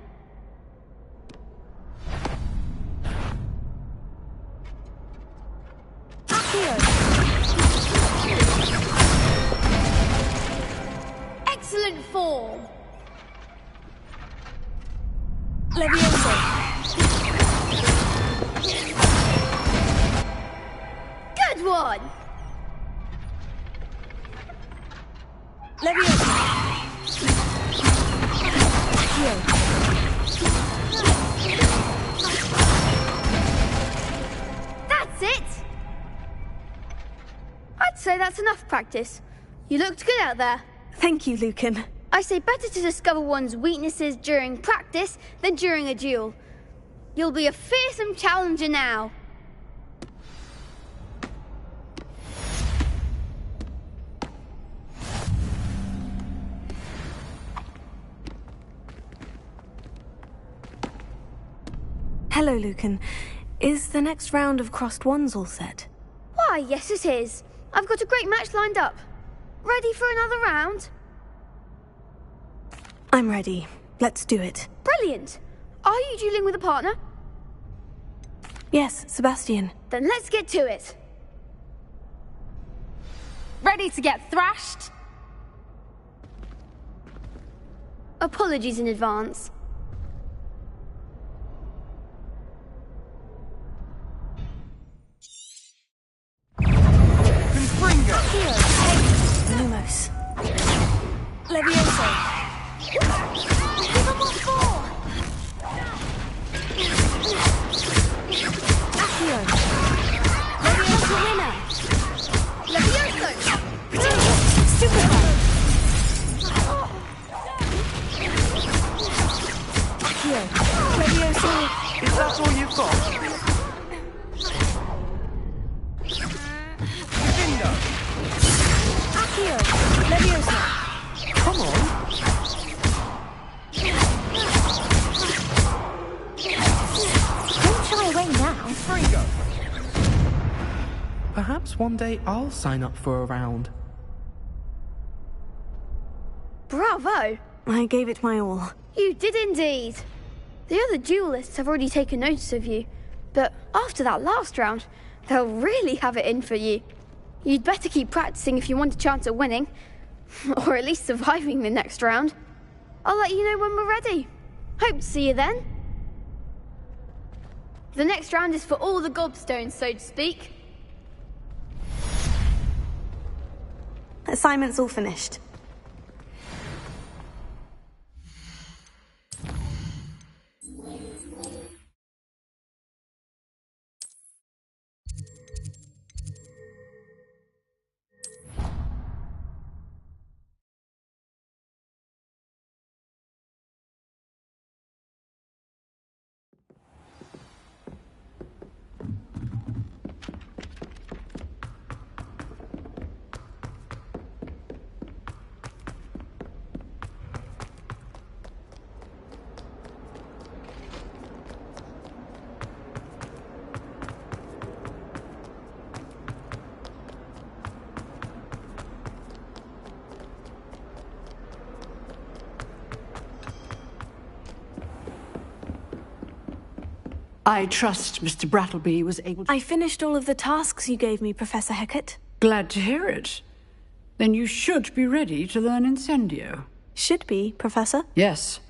Excellent form. Leviosa. Good one. Leviosa. That's it. I'd say that's enough practice. You looked good out there. Thank you, Lucan. I say better to discover one's weaknesses during practice than during a duel. You'll be a fearsome challenger now. Hello, Lucan. Is the next round of crossed wands all set? Why, yes it is. I've got a great match lined up. Ready for another round? I'm ready. Let's do it. Brilliant. Are you dueling with a partner? Yes, Sebastian. Then let's get to it. Ready to get thrashed? Apologies in advance. Lumos. Leviosa. Give him what for! Accio. Leviosa winner. Leviosa! Stupefy. Accio. Leviosa. Is that all you've got? Accio. Leviosa. Come on. Don't shy away now. Fringo. Perhaps one day I'll sign up for a round. Bravo! I gave it my all. You did indeed. The other duelists have already taken notice of you, but after that last round, they'll really have it in for you. You'd better keep practicing if you want a chance at winning, or at least surviving the next round. I'll let you know when we're ready. Hope to see you then. The next round is for all the gobstones, so to speak. Assignment's all finished. I trust Mr. Brattleby was able to... I finished all of the tasks you gave me, Professor Hecat. Glad to hear it. Then you should be ready to learn Incendio. Should be, Professor? Yes.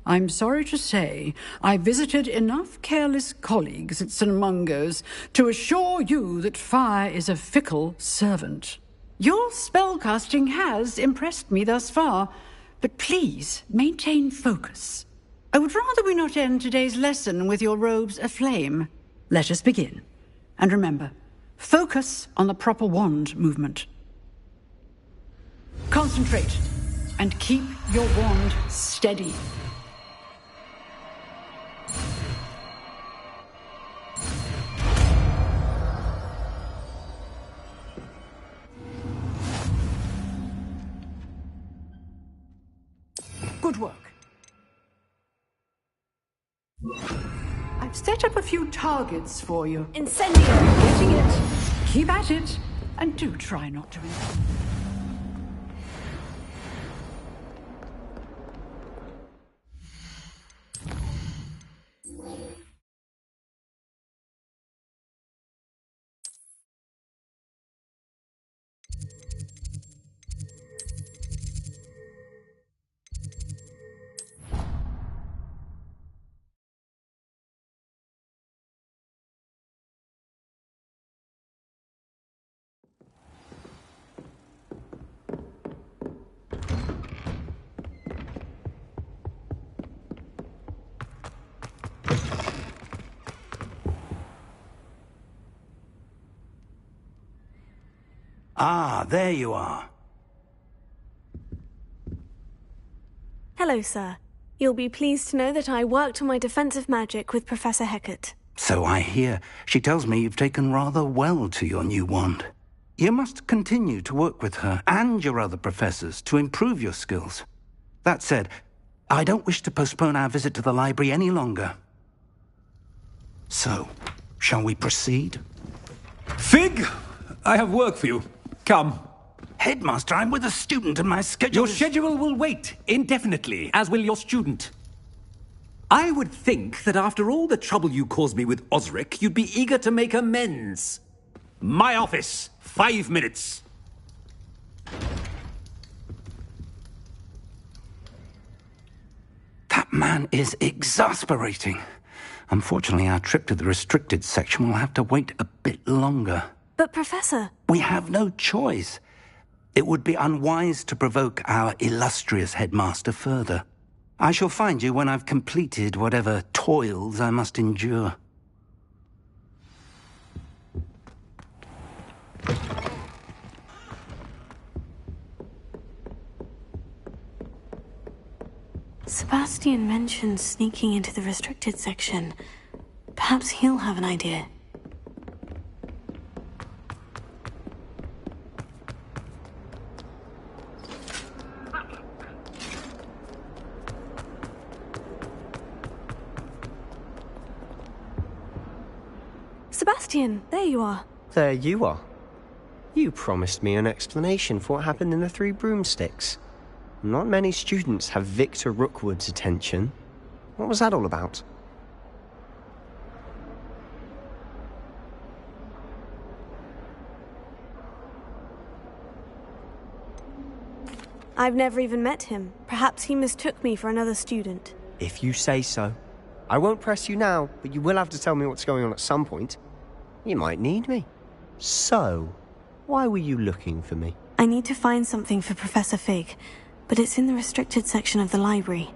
I'm sorry to say I visited enough careless colleagues at St. Mungo's to assure you that fire is a fickle servant. Your spellcasting has impressed me thus far, but please maintain focus. I would rather we not end today's lesson with your robes aflame. Let us begin. And remember, focus on the proper wand movement. Concentrate, and keep your wand steady. Good work. I've set up a few targets for you. Incendio! Getting it. Keep at it, and do try not to... Ah, there you are. Hello, sir. You'll be pleased to know that I worked on my defensive magic with Professor Hecat. So I hear. She tells me you've taken rather well to your new wand. You must continue to work with her and your other professors to improve your skills. That said, I don't wish to postpone our visit to the library any longer. So, shall we proceed? Fig, I have work for you. Come. Headmaster, I'm with a student and my schedule Your schedule will wait indefinitely, as will your student. I would think that after all the trouble you caused me with Osric, you'd be eager to make amends. My office, 5 minutes. That man is exasperating. Unfortunately, our trip to the restricted section will have to wait a bit longer. But, Professor... We have no choice. It would be unwise to provoke our illustrious headmaster further. I shall find you when I've completed whatever toils I must endure. Sebastian mentioned sneaking into the restricted section. Perhaps he'll have an idea. Sebastian, there you are. There you are. You promised me an explanation for what happened in the Three Broomsticks. Not many students have Victor Rookwood's attention. What was that all about? I've never even met him. Perhaps he mistook me for another student. If you say so. I won't press you now, but you will have to tell me what's going on at some point. You might need me. So, why were you looking for me? I need to find something for Professor Fig, but it's in the restricted section of the library.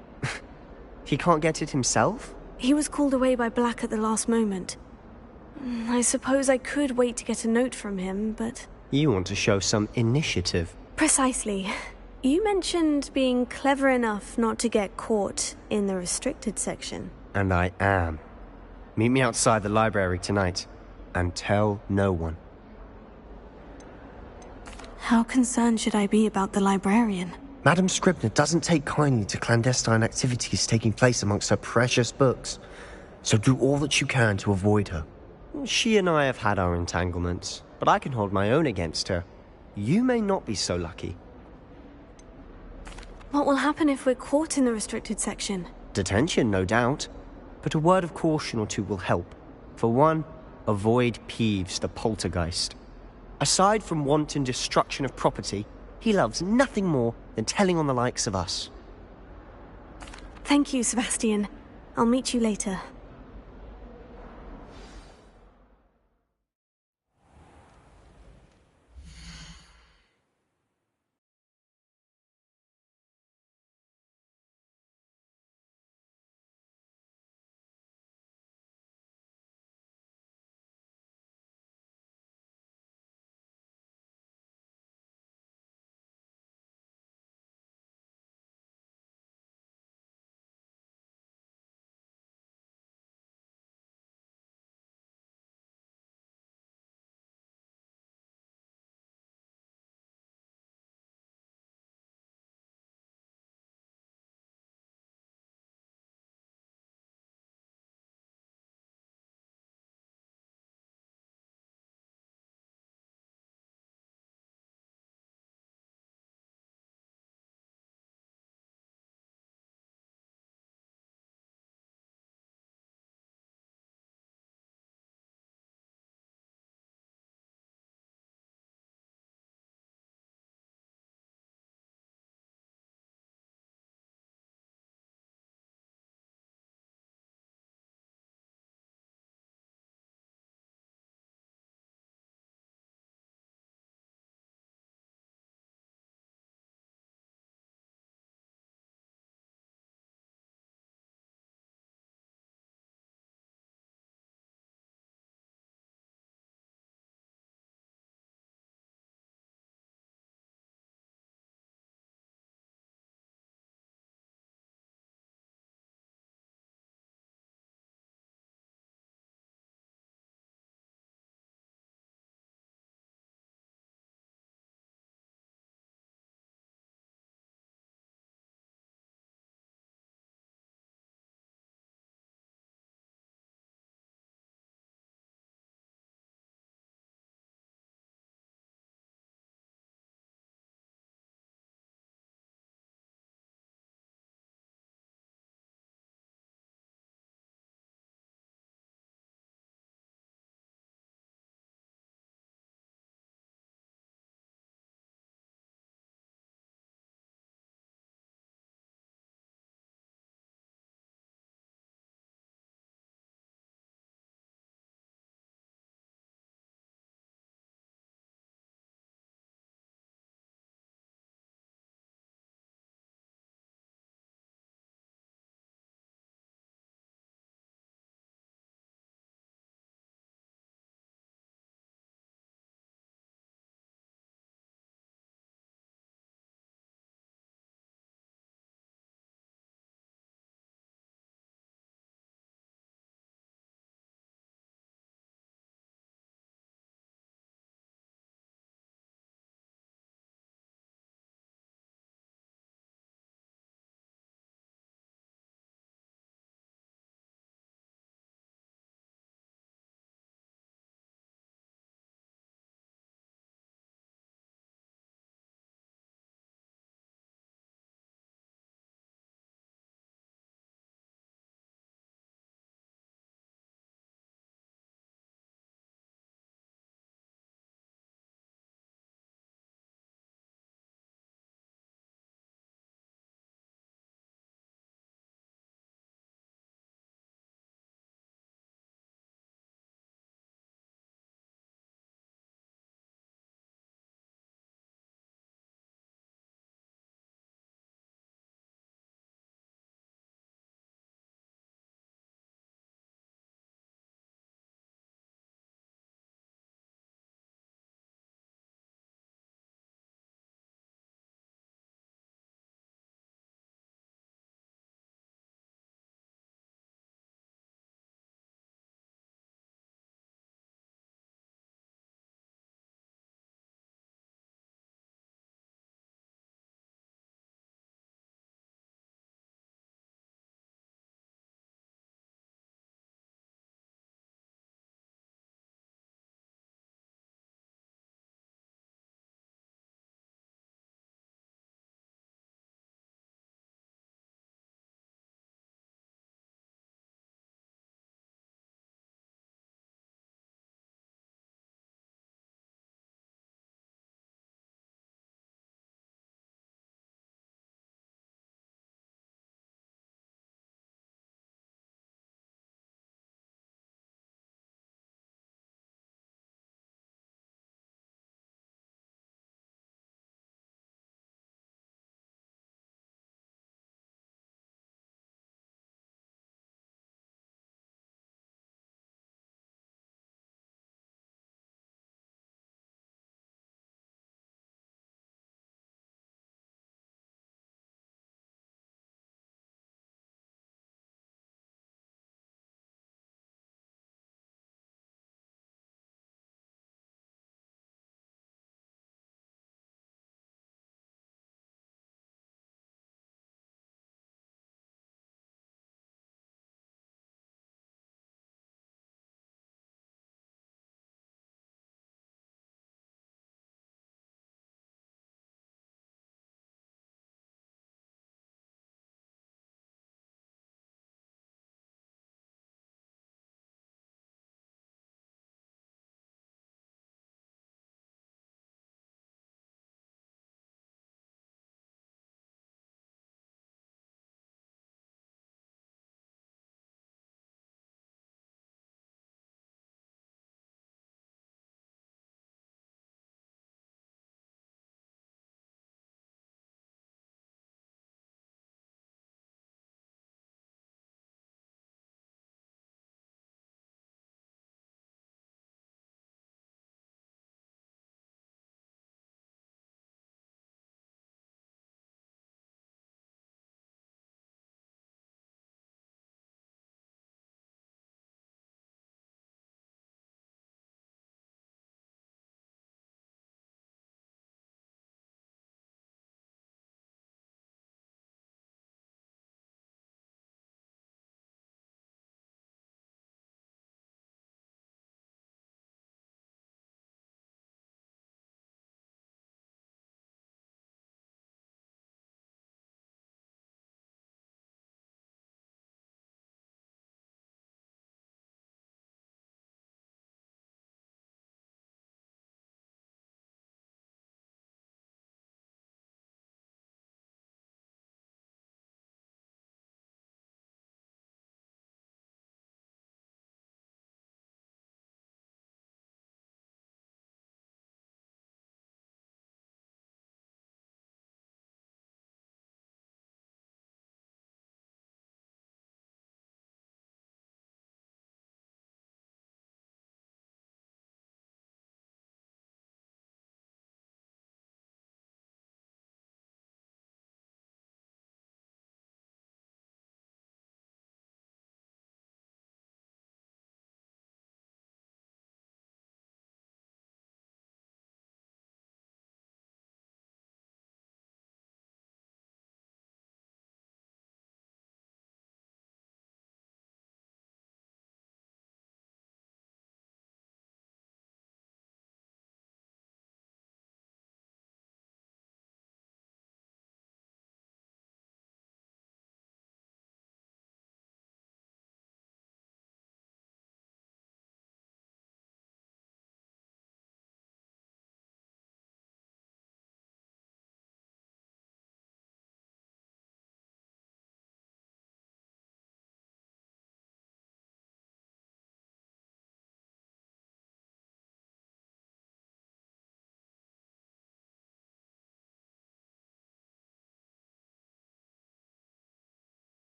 He can't get it himself? He was called away by Black at the last moment. I suppose I could wait to get a note from him, but... You want to show some initiative. Precisely. You mentioned being clever enough not to get caught in the restricted section. And I am. Meet me outside the library tonight. And tell no one. How concerned should I be about the librarian? Madam Scribner doesn't take kindly to clandestine activities taking place amongst her precious books. So do all that you can to avoid her. She and I have had our entanglements, but I can hold my own against her. You may not be so lucky. What will happen if we're caught in the restricted section? Detention, no doubt. But a word of caution or two will help. For one, avoid Peeves, the poltergeist. Aside from wanton destruction of property, he loves nothing more than telling on the likes of us. Thank you, Sebastian. I'll meet you later.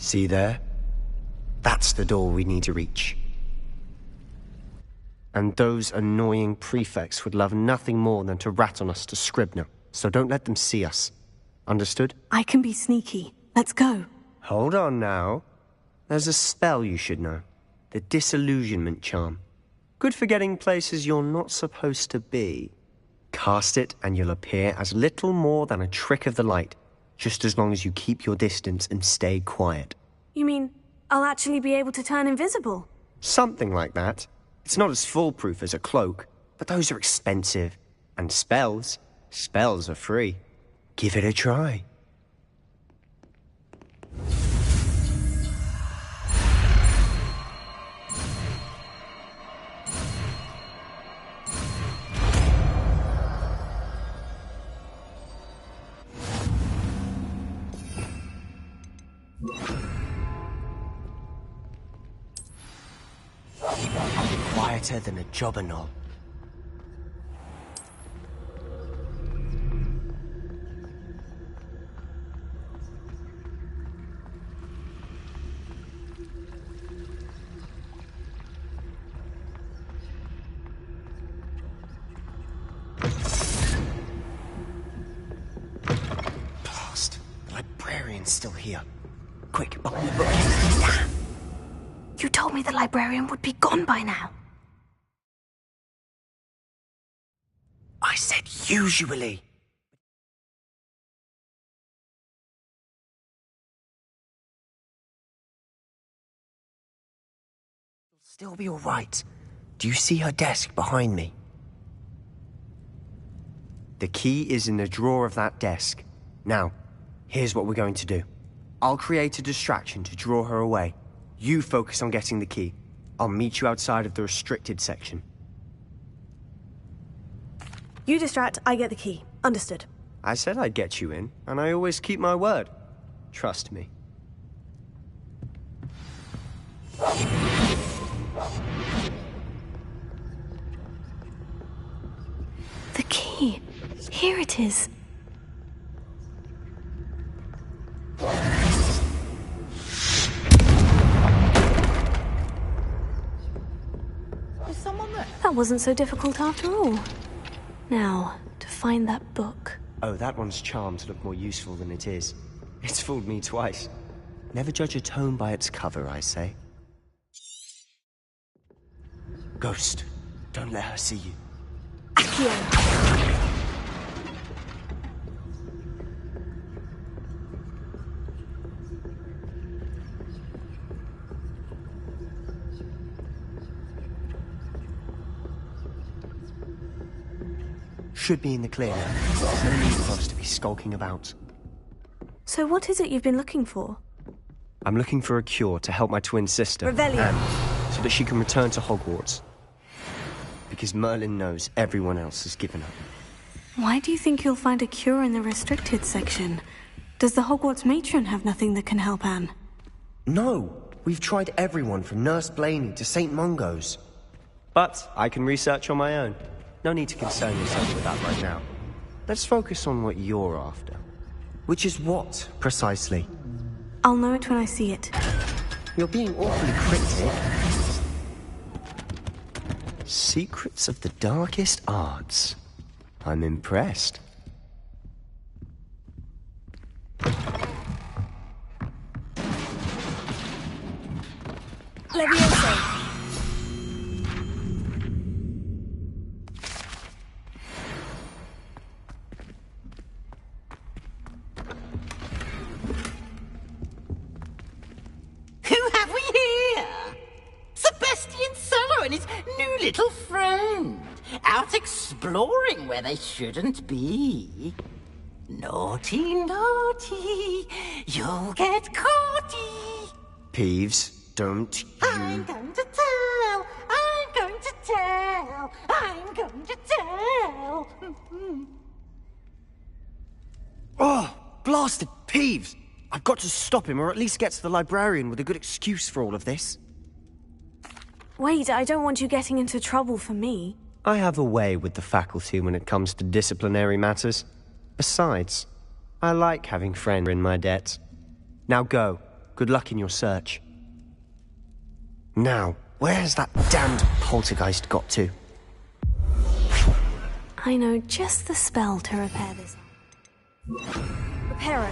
See there? That's the door we need to reach. And those annoying prefects would love nothing more than to rat on us to Scribner, so don't let them see us. Understood? I can be sneaky. Let's go. Hold on now. There's a spell you should know. The Disillusionment Charm. Good for getting places you're not supposed to be. Cast it and you'll appear as little more than a trick of the light, just as long as you keep your distance and stay quiet. You mean I'll actually be able to turn invisible? Something like that. It's not as foolproof as a cloak, but those are expensive. And spells are free. Give it a try. Quieter than a jobberknoll. Blast! The librarian's still here. Quick, behind the bookcase. You told me the librarian would be gone by now. I said usually. It'll still be all right. Do you see her desk behind me? The key is in the drawer of that desk. Now, here's what we're going to do. I'll create a distraction to draw her away. You focus on getting the key. I'll meet you outside of the restricted section. You distract, I get the key. Understood. I said I'd get you in, and I always keep my word. Trust me. The key. Here it is. Is someone there? That wasn't so difficult after all. Now, to find that book. Oh, that one's charmed to look more useful than it is. It's fooled me twice. Never judge a tome by its cover, I say. Ghost, don't let her see you. Accio. Should be in the clear now. No need for us to be skulking about. So what is it you've been looking for? I'm looking for a cure to help my twin sister, Revelio. Anne, so that she can return to Hogwarts. Because Merlin knows everyone else has given up. Why do you think you'll find a cure in the restricted section? Does the Hogwarts matron have nothing that can help Anne? No! We've tried everyone from Nurse Blaney to St. Mungo's. But I can research on my own. No need to concern yourself with that right now. Let's focus on what you're after. Which is what, precisely? I'll know it when I see it. You're being awfully cryptic. Secrets of the darkest arts. I'm impressed. Levioso. Who have we here? Sebastian Solo and his new little friend. Out exploring where they shouldn't be. Naughty, naughty. You'll get caughty. Peeves, don't you... I'm going to tell. I'm going to tell. I'm going to tell. Oh, blasted Peeves! I've got to stop him, or at least get to the librarian with a good excuse for all of this. Wait, I don't want you getting into trouble for me. I have a way with the faculty when it comes to disciplinary matters. Besides, I like having friends in my debt. Now go. Good luck in your search. Now, where has that damned poltergeist got to? I know just the spell to repair this. Reparo.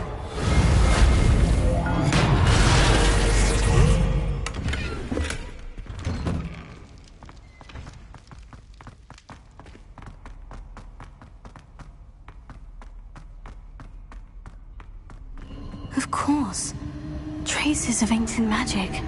Of course. Traces of ancient magic.